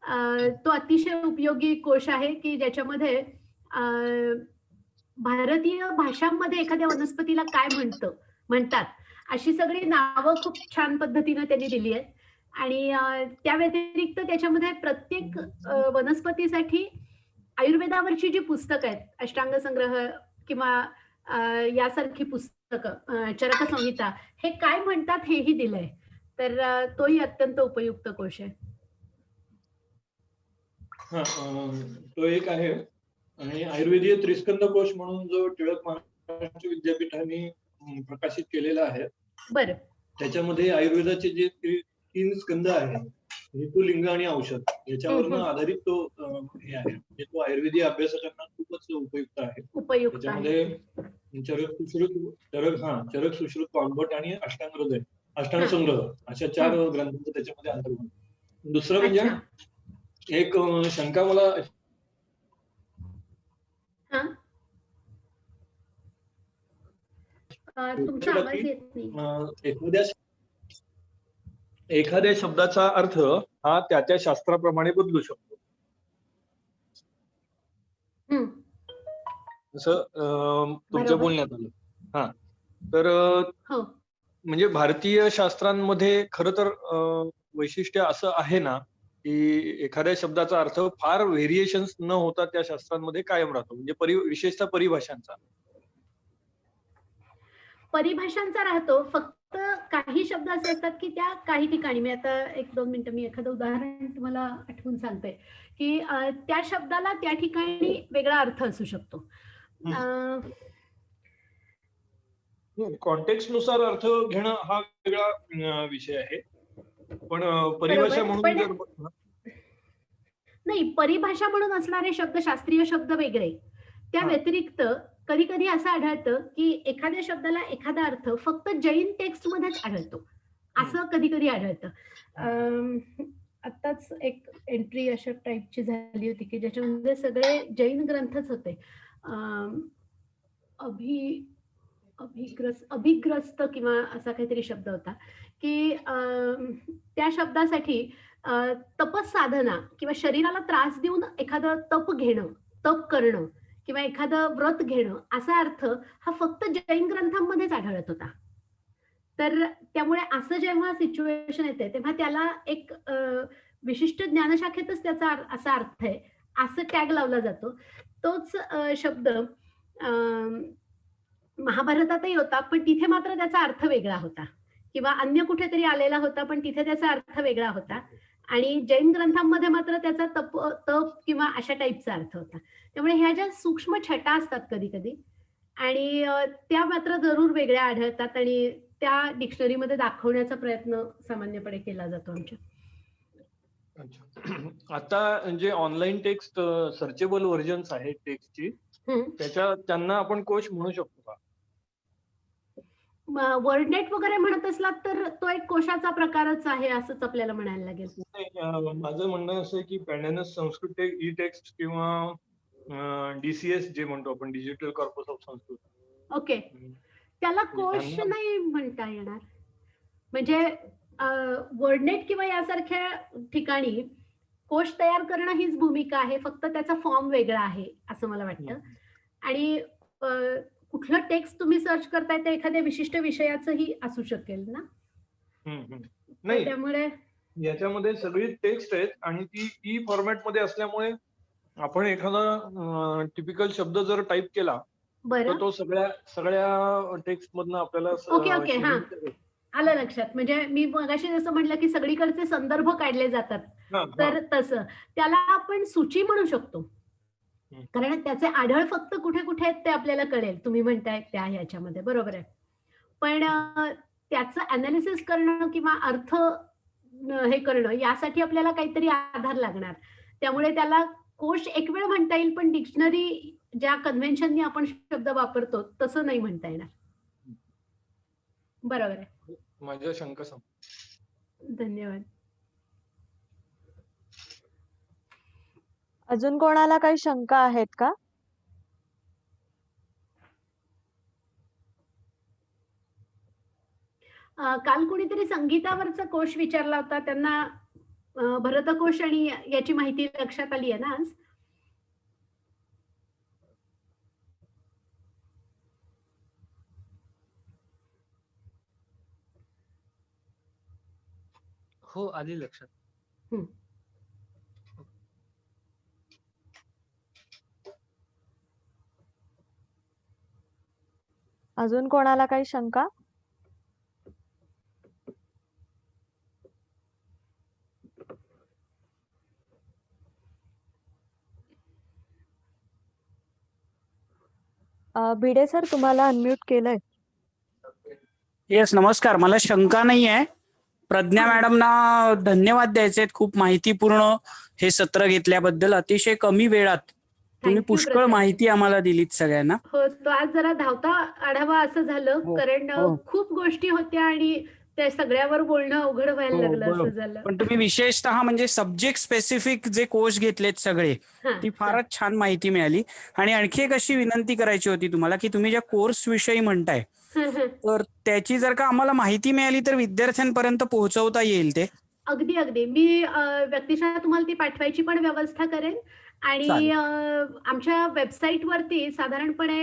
तो अतिशय उपयोगी कोश आहे की ज्याच्यामध्ये भारतीय भाषांमध्ये एखाद्या वनस्पतीला काय म्हणतात अशी सगळी नावं खूप छान पद्धतीनं त्यांनी दिली आहेत. आणि त्या व्यतिरिक्त त्याच्यामध्ये प्रत्येक वनस्पतीसाठी आयुर्वेदावरची जी पुस्तकं आहेत, अष्टांग संग्रह किंवा अ, यासारखी पुस्तकं, चरक संहिता, हे काय म्हणतात हेही दिलंय. तर तोही अत्यंत उपयुक्त कोश आहे. हा, तो एक आहे. आणि आयुर्वेदीय त्रिस्कंद कोश म्हणून जो टिळक महाराष्ट्र विद्यापीठाने प्रकाशित केलेला आहे, बरं. त्याच्यामध्ये आयुर्वेदाचे जे तीन स्कंद आहेत, हेतू, लिंग आणि औषध, याच्यावरनं आधारित तो हे आहे. म्हणजे तो आयुर्वेदीय अभ्यासकांना खूपच उपयुक्त आहे. उपयुक्त आहे. त्याच्यामध्ये चरक सुश्रुत पाणबट आणि अष्टांग संग्रह अशा 4 ग्रंथांचं त्याच्यामध्ये अंतर्भाव. दुसरं म्हणजे अच्छा. एक शंका मला हां. तुमचा आवाज येत नाही. एखाद्या शब्दाचा अर्थ हा त्या शास्त्राप्रमाणे बदलू शकतो. हं. असं तुमच्या बरोबर. बोलण्यात आलं. हा, तर हो. म्हणजे भारतीय शास्त्रांमध्ये खरं तर वैशिष्ट्य असं आहे ना, की एखाद्या शब्दाचा अर्थ फार व्हेरिएशन्स न होता त्या शास्त्रांमध्ये कायम राहतो. म्हणजे विशेषतः परिभाषांचा. परिभाषांचा राहतो. फक्त काही शब्द असे असतात, की त्या काही ठिकाणी, मी आता 1-2 मिनिटं मी एखादं उदाहरण तुम्हाला आठवून सांगते, की त्या शब्दाला त्या ठिकाणी वेगळा अर्थ असू शकतो. कॉन्टेक्स्ट नुसार अर्थ घेणं हा वेगळा विषय आहे. पण परिभाषा बरोबर. म्हणून पण नाही, परिभाषा म्हणून असणारे शब्द, शास्त्रीय शब्द वेगळे. त्या व्यतिरिक्त कधी-कधी असं आढळतं, की एखाद्या शब्दाला एखादा अर्थ फक्त जैन टेक्स्टमध्येच आढळतो. असं कधी-कधी आढळतं. आत्ताच एक एंट्री अशा टाइपची झाली होती, की ज्याच्यामध्ये सगळे जैन ग्रंथच होते. अभिग्रस्त किंवा असा काहीतरी शब्द होता, की त्या शब्दासाठी तपसाधना किंवा शरीराला त्रास देऊन एखादं तप घेणं, तप करणं किंवा एखादं व्रत घेणं, असा अर्थ हा फक्त जैन ग्रंथांमध्येच आढळत होता. तर त्यामुळे असं जेव्हा सिच्युएशन येते, तेव्हा त्याला एक विशिष्ट ज्ञानशाखेतच त्याचा असा अर्थ आहे, असं टॅग लावला जातो. तोच शब्द महाभारतातही होता, पण तिथे मात्र त्याचा अर्थ वेगळा होता किंवा अन्य कुठेतरी आलेला होता, पण तिथे त्याचा अर्थ वेगळा होता. आणि जैन ग्रंथांमध्ये मात्र त्याचा तप किंवा अशा टाइपचा अर्थ होता. त्यामुळे ह्या ज्या सूक्ष्म छटा असतात कधी-कधी, आणि त्या मात्र जरूर वेगळ्या आढळतात आणि त्या डिक्शनरीमध्ये दाखवण्याचा प्रयत्न सामान्यपणे केला जातो आमच्या. अच्छा. आता जे ऑनलाईन टेक्स्ट सर्चेबल व्हर्जन्स आहेत टेक्स्टची, त्यांना आपण कोश म्हणू शकतो का? वर्डनेट वगैरे म्हणत असलात तर तो एक कोशाचा प्रकारच आहे असंच आपल्याला म्हणायला लागेल. माझं म्हणणं असं आहे की पॅनॅनस संस्कृत ई टेक्स्ट किंवा डीसीएस जे म्हणतो आपण, digital corpus of Sanskrit. Okay. त्याला कोश नाही म्हणता येणार. म्हणजे वर्डनेट किंवा यासारख्या ठिकाणी कोश तयार करणं हीच भूमिका आहे. फक्त त्याचा फॉर्म वेगळा आहे असं मला वाटतं. आणि कुठलं टेक्स्ट तुम्ही सर्च करताय ते एखाद्या विशिष्ट विषयाचंही असू शकेल ना. नाही, त्यामुळे याच्यामध्ये सगळी टेक्स्ट आहेत आणि ती ई फॉर्मॅट मध्ये असल्यामुळे आपण एखादा टिपिकल शब्द जर टाईप केला तर तो सगळ्या टेक्स्ट मधनं आपल्याला ओके. हा, आलं लक्षात. म्हणजे मी मगाशी जसं म्हटलं की सगळीकडचे संदर्भ काढले जातात, तर तसं त्याला आपण सूची म्हणू शकतो. कारण त्याचे आढळ फक्त कुठे कुठे आहेत ते आपल्याला कळेल. तुम्ही म्हणताय त्या ह्याच्यामध्ये, बरोबर आहे. पण त्याचं अनालिसिस करणं किंवा अर्थ हे करणं यासाठी आपल्याला काहीतरी आधार लागणार. त्यामुळे त्याला कोश एक वेळ म्हणता येईल, पण डिक्शनरी ज्या कन्व्हेन्शननी आपण शब्द वापरतो तसं नाही म्हणता येणार. बरोबर आहे. माझ्या शंका धन्यवाद. अजून कोणाला काही शंका आहेत का? काल कोणीतरी संगीतावरचा कोश विचारला होता. त्यांना भरतकोश आणि याची माहिती लक्षात आली आहे ना आज? हो, आली लक्षात. हं. अजून कोणाला काही शंका? भिडे सर, तुम्हाला अनम्यूट केलंय. येस, नमस्कार. मला शंका नाही आहे. प्रज्ञा मॅडमना धन्यवाद द्यायचे आहेत खूप माहितीपूर्ण हे सत्र घेतल्याबद्दल. अतिशय कमी वेळात तुम्ही Thank you, पुष्कळ प्रसाद. माहिती आम्हाला दिलीत सगळ्यांना. हो, तो आज जरा धावता आढावा असं झालं, हो, कारण हो. खूप गोष्टी होत्या आणि त्या सगळ्यावर बोलणं अवघड व्हायला हो, लागलं, असं बरोबर. झालं. पण तुम्ही विशेषतः म्हणजे सब्जेक्ट स्पेसिफिक जे कोर्स घेतलेत सगळे, हां, ती फारच छान माहिती मिळाली. आणि आणखी एक अशी विनंती करायची होती तुम्हाला, की तुम्ही ज्या कोर्स विषयी म्हणताय, हां, हां. तर त्याची जर का आम्हाला माहिती मिळाली तर विद्यार्थ्यांपर्यंत पोहोचवता येईल ते. अगदी, अगदी. मी व्यक्तिशः तुम्हाला ती पाठवायची पण व्यवस्था करेन आणि चालेल. आमच्या वेबसाईटवरती साधारणपणे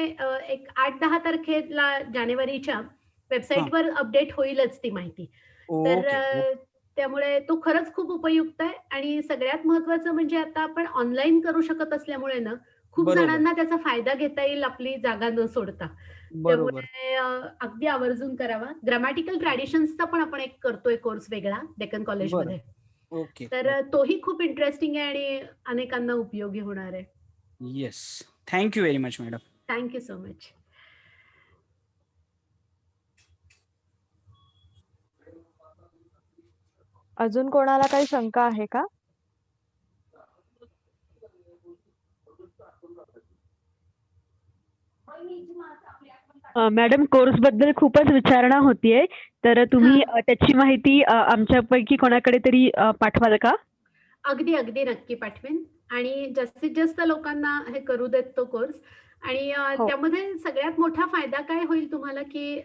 एक 8-10 तारखेला जानेवारीच्या वेबसाईटवर अपडेट होईलच ती माहिती. तर ओके. त्यामुळे तो खरंच खूप उपयुक्त आहे आणि सगळ्यात महत्त्वाचं म्हणजे आता आपण ऑनलाईन करू शकत असल्यामुळे ना, खूप बरोबर, जणांना त्याचा फायदा घेता येईल आपली जागा न सोडता. बरोबर. त्यामुळे अगदी आवर्जून करावा. ग्रामॅटिकल ट्रॅडिशन्सचा पण आपण एक करतोय कोर्स वेगळा डेक्कन कॉलेजमध्ये. ओके. तर तोही खूप इंटरेस्टिंग आहे आणि अनेकांना उपयोगी होणार आहे. Yes. Thank you very much madam. Thank you so much. अजून कोणाला काही शंका आहे का? मॅडम, कोर्स बद्दल खूपच विचारणा होतीये, तर तुम्ही त्याची माहिती आमच्यापैकी कोणाकडे तरी पाठवाल का? अगदी, अगदी नक्की पाठवेन आणि जास्तीत जास्त लोकांना हे करू देत तो कोर्स आणि हो. त्यामध्ये सगळ्यात मोठा फायदा काय होईल तुम्हाला, की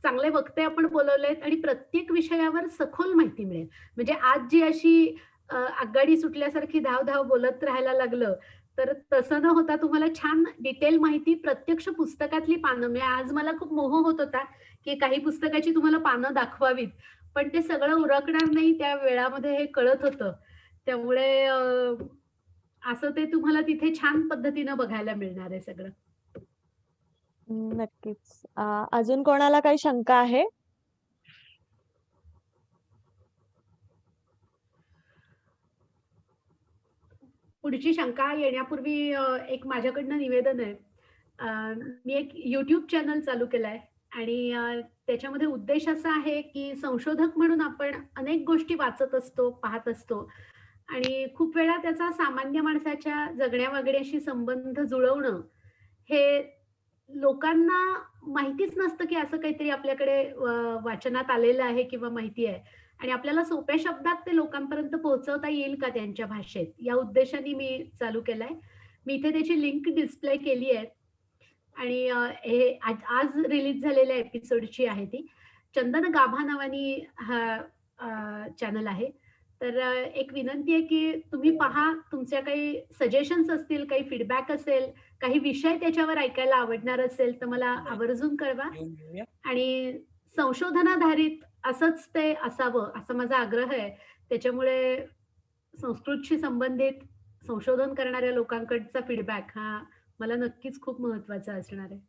चांगले वक्ते आपण बोलवलेत आणि प्रत्येक विषयावर सखोल माहिती मिळेल. म्हणजे आज जी अशी आगगाडी सुटल्यासारखी धाव-धाव बोलत राहायला लागलं, तर तसं न होता तुम्हाला छान डिटेल माहिती प्रत्यक्ष पुस्तकातली पानं म्हणजे आज मला खूप मोह होत होता, की काही पुस्तकाची तुम्हाला पानं दाखवावीत. पण ते सगळं उरकणार नाही त्या वेळामध्ये हे कळत होतं. त्यामुळे असं ते तुम्हाला तिथे छान पद्धतीनं बघायला मिळणार आहे सगळं. नक्कीच. अजून कोणाला काही शंका आहे? पुढची शंका येण्यापूर्वी एक माझ्याकडनं निवेदन आहे. मी एक YouTube चॅनल चालू केलाय आणि त्याच्यामध्ये उद्देश असा आहे, की संशोधक म्हणून आपण अनेक गोष्टी वाचत असतो, पाहत असतो आणि खूप वेळा त्याचा सामान्य माणसाच्या जगण्या-वागण्याशी संबंध जुळवणं, हे लोकांना माहितीच नसतं, की असं काहीतरी आपल्याकडे वाचनात आलेलं आहे किंवा माहिती आहे आणि आपल्याला सोप्या शब्दात ते लोकांपर्यंत पोहोचवता येईल का त्यांच्या भाषेत, या उद्देशाने मी चालू केलाय. मी इथे त्याची लिंक डिस्प्ले केली आहे आणि हे आज रिलीज झालेल्या एपिसोडची आहे ती. चंदन गाभा नावानी हा चॅनल आहे. तर एक विनंती आहे, की तुम्ही पहा, तुमच्या काही सजेशन्स असतील, काही फीडबॅक असेल, काही विषय त्याच्यावर ऐकायला आवडणार असेल, तर मला आवर्जून कळवा आणि संशोधनाधारित असंच ते असावं, असा माझा आग्रह आहे. त्याच्यामुळे संस्कृतशी संबंधित संशोधन करणाऱ्या लोकांकडचा फीडबॅक हा मला नक्कीच खूप महत्त्वाचा असणार आहे.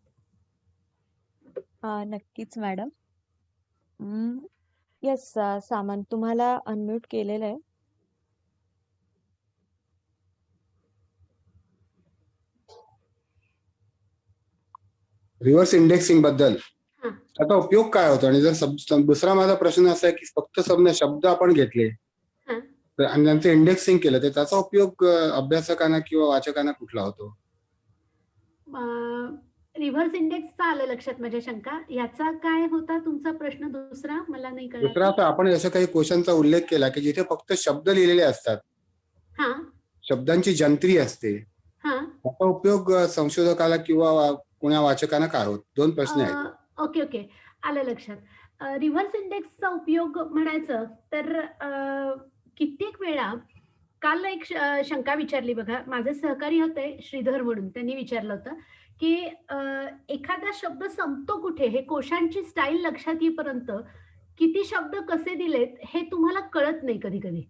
नक्कीच मॅडम. येस, सामंत, तुम्हाला अनम्यूट केलेलं आहे. रिव्हर्स इंडेक्सिंग बद्दल हां. त्याचा उपयोग काय होतो? आणि जर दुसरा माझा प्रश्न असा आहे की फक्त शब्द आपण घेतले हां. आणि त्यांचं इंडेक्सिंग केलं तर त्याचा उपयोग अभ्यासकांना किंवा वाचकांना कुठला होतो? रिव्हर्स इंडेक्सचा आलं लक्षात माझ्या शंका. याचा काय होता तुमचा प्रश्न दुसरा? मला नाही दुसरा कळलं. आता आपण असं काही क्वेश्चनचा उल्लेख केला की जिथे फक्त शब्द लिहिलेले असतात, हां, शब्दांची जंत्री असते, हां. त्याचा उपयोग संशोधकाला किंवा कोण्या वाचकांना काय होतो? 2 प्रश्न आहेत. Okay, okay. आलं लक्षात. रिव्हर्स इंडेक्सचा उपयोग म्हणायचं तर कित्येक वेळा काल एक शंका विचारली बघा. माझे सहकारी होते श्रीधर म्हणून. त्यांनी विचारलं होतं, की एखादा शब्द संपतो कुठे? हे कोशांची स्टाईल लक्षात येईपर्यंत किती शब्द कसे दिलेत हे तुम्हाला कळत नाही कधी-कधी.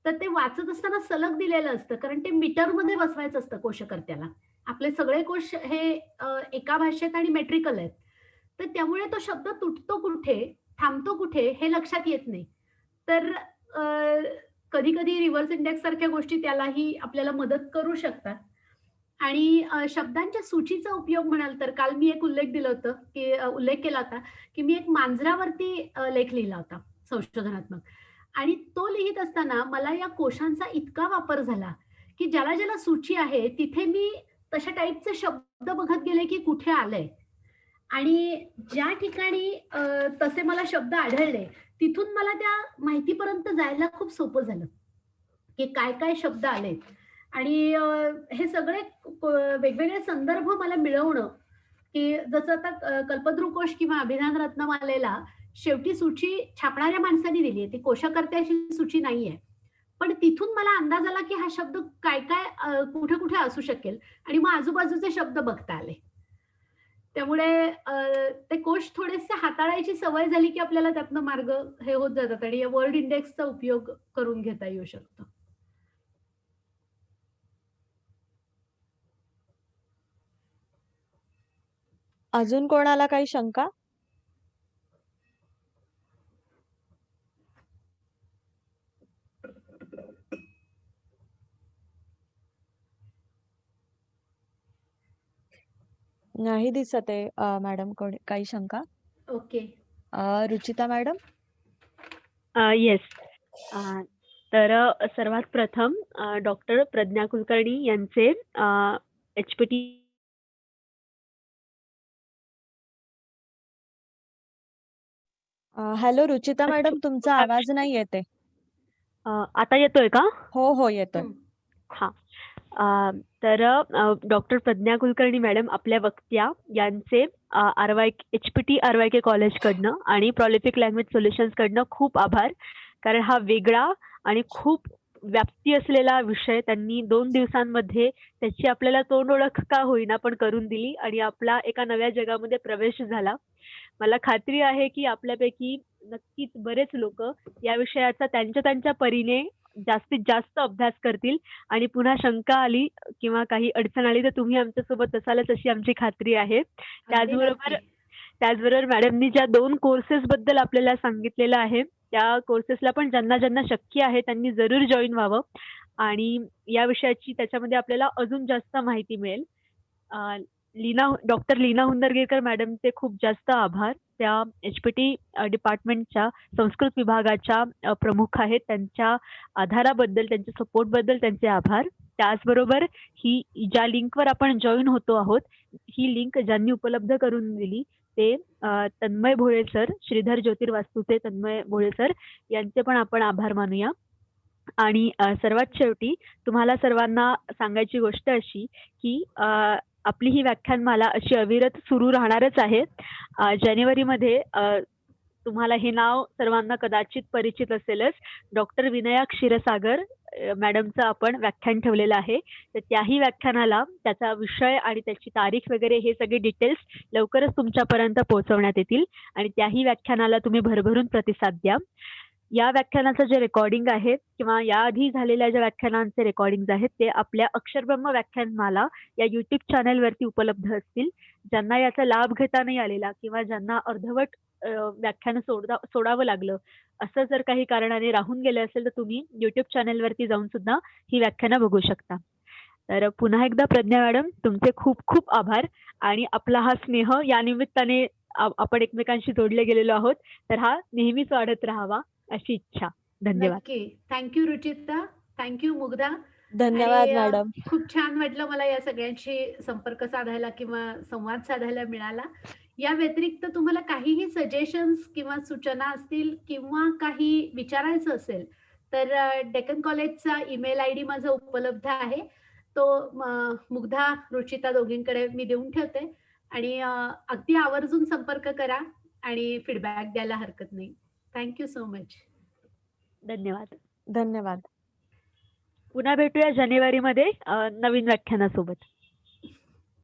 तर ते वाचत असताना सलग दिलेलं असतं. कारण ते मीटरमध्ये बसवायचं असतं कोशकर्त्याला. आपले सगळे कोश हे एका भाषेत आणि मेट्रिकल आहेत. तर त्यामुळे तो शब्द तुटतो कुठे, थांबतो कुठे हे लक्षात येत नाही. तर कधी-कधी रिव्हर्स इंडेक्स सारख्या गोष्टी त्यालाही आपल्याला मदत करू शकतात. आणि शब्दांच्या सूचीचा उपयोग म्हणाल तर काल मी एक उल्लेख दिलं होतं, की उल्लेख केला होता, की मी एक मांजरावरती लेख लिहिला होता संशोधनात्मक. आणि तो लिहीत असताना मला या कोशांचा इतका वापर झाला, की ज्याला सूची आहे तिथे मी तशा टाइपचे शब्द बघत गेले, की कुठे आलंय. आणि ज्या ठिकाणी तसे मला शब्द आढळले, तिथून मला त्या माहितीपर्यंत जायला खूप सोपं झालं, की काय-काय शब्द आलेत. आणि हे सगळे वेगवेगळे संदर्भ मला मिळवणं, की जसं आता कल्पद्रू कोश किंवा अभिधान रत्नमालेला शेवटी सूची छापणाऱ्या माणसाने दिली आहे. ती कोशकर्त्याची सूची नाहीये. पण तिथून मला अंदाज आला, की हा शब्द काय-काय कुठे-कुठे असू शकेल आणि मग आजूबाजूचे शब्द बघता आले. त्यामुळे ते कोश थोडेसे हाताळायची सवय झाली, की आपल्याला त्यातनं मार्ग हे होत जातात आणि या वर्ड इंडेक्सचा उपयोग करून घेता येऊ शकतो. अजून कोणाला काही शंका? नाही दिसत आहे मॅडम काही शंका. ओके. रुचिता मॅडम. येस. तर सर्वात प्रथम डॉक्टर प्रज्ञा कुलकर्णी यांचे एचपीटी हॅलो रुचिता मॅडम, तुमचा आवाज नाही येते. आता येतोय का? हो येतोय. हं. हां. तर डॉक्टर प्रज्ञा कुलकर्णी मॅडम आपल्या वक्त्या यांचे एचपीटी आरवायके कॉलेजकडनं आणि प्रॉलिफिक लँग्वेज सोल्युशन्सकडनं खूप आभार. कारण हा वेगळा आणि खूप व्याप्ती असलेला विषय त्यांनी 2 दिवसांमध्ये त्याची आपल्याला तोंड ओळख का होईना पण करून दिली आणि आपला एका नव्या जगामध्ये प्रवेश झाला. मला खात्री आहे की आपल्यापैकी नक्कीच बरेच लोकं या विषयाचा त्यांच्या परीने जास्तीत जास्त अभ्यास करतील आणि पुन्हा शंका आली किंवा काही अडचण आली तर तुम्ही आमच्यासोबत असालच अशी आमची खात्री आहे. अगदी नक्की. त्याचबरोबर मॅडमनी ज्या 2 कोर्सेस बद्दल आपल्याला सांगितलेलं आहे, त्या कोर्सेसला पण ज्यांना शक्य आहे त्यांनी जरूर जॉइन व्हावं आणि या विषयाची त्याच्यामध्ये आपल्याला अजून जास्त माहिती मिळेल. डॉक्टर लीना हुंदरगेकर मॅडमचे खूप जास्त आभार. त्या एचपीटी डिपार्टमेंटच्या संस्कृत विभागाच्या प्रमुख आहेत. त्यांच्या आधाराबद्दल, त्यांच्या सपोर्टबद्दल त्यांचे आभार. त्याचबरोबर ही ज्या लिंकवर आपण जॉइन होतो आहोत, ही लिंक ज्यांनी उपलब्ध करून दिली ते तन्मय भोळे सर, श्रीधर ज्योतिर्वास्तूचे तन्मय भोळे सर यांचे पण आपण आभार मानूया. आणि सर्वात शेवटी तुम्हाला सर्वांना सांगायची गोष्ट अशी की आपली ही व्याख्यानमाला अशी अविरत सुरू राहणारच आहे. जानेवारीमध्ये तुम्हाला हे नाव सर्वांना कदाचित परिचित असेलच. डॉक्टर विनया क्षीरसागर मॅडमचं आपण व्याख्यान ठेवलेलं आहे. तर त्याही व्याख्यानाला त्याचा विषय आणि त्याची तारीख वगैरे हे सगळे डिटेल्स लवकरच तुमच्यापर्यंत पोहोचवण्यात येतील आणि त्याही व्याख्यानाला तुम्ही भरभरून प्रतिसाद द्या. या व्याख्यानाचं जे रेकॉर्डिंग आहे किंवा याआधी झालेल्या ज्या व्याख्यानांचे रेकॉर्डिंग्ज आहेत ते आपल्या अक्षरब्रह्म व्याख्यानमाला या YouTube चॅनेलवरती उपलब्ध असतील. ज्यांना याचा लाभ घेता नाही आलेला किंवा ज्यांना अर्धवट व्याख्यान सोडावं लागलं असं जर काही कारणाने राहून गेले असेल तर तुम्ही YouTube चॅनेलवरती जाऊन सुद्धा ही व्याख्यानं बघू शकता. तर पुन्हा एकदा प्रज्ञा मॅडम तुमचे खूप खूप आभार आणि आपला हा स्नेह या निमित्ताने आपण एकमेकांशी जोडले गेलेलो आहोत तर हा नेहमीच वाढत राहावा अशी इच्छा. धन्यवाद. नक्की. थँक रुचिता. थँक मुग्धा. धन्यवाद आणि मॅडम. खूप छान वाटलं मला या सगळ्यांशी संपर्क साधायला किंवा संवाद साधायला मिळाला. या व्यतिरिक्त तुम्हाला काहीही सजेशन्स किंवा सूचना असतील किंवा काही विचारायचं असेल तर डेक्कन कॉलेजचा ईमेल आयडी माझा उपलब्ध आहे. तो मुग्धा, रुचिता दोघींकडे मी देऊन ठेवते आणि अगदी आवर्जून संपर्क करा आणि फीडबॅक द्यायला हरकत नाही. Thank so much. धन्यवाद. धन्यवाद. पुन्हा भेटूया जानेवारीमध्ये नवीन व्याख्यानासोबत.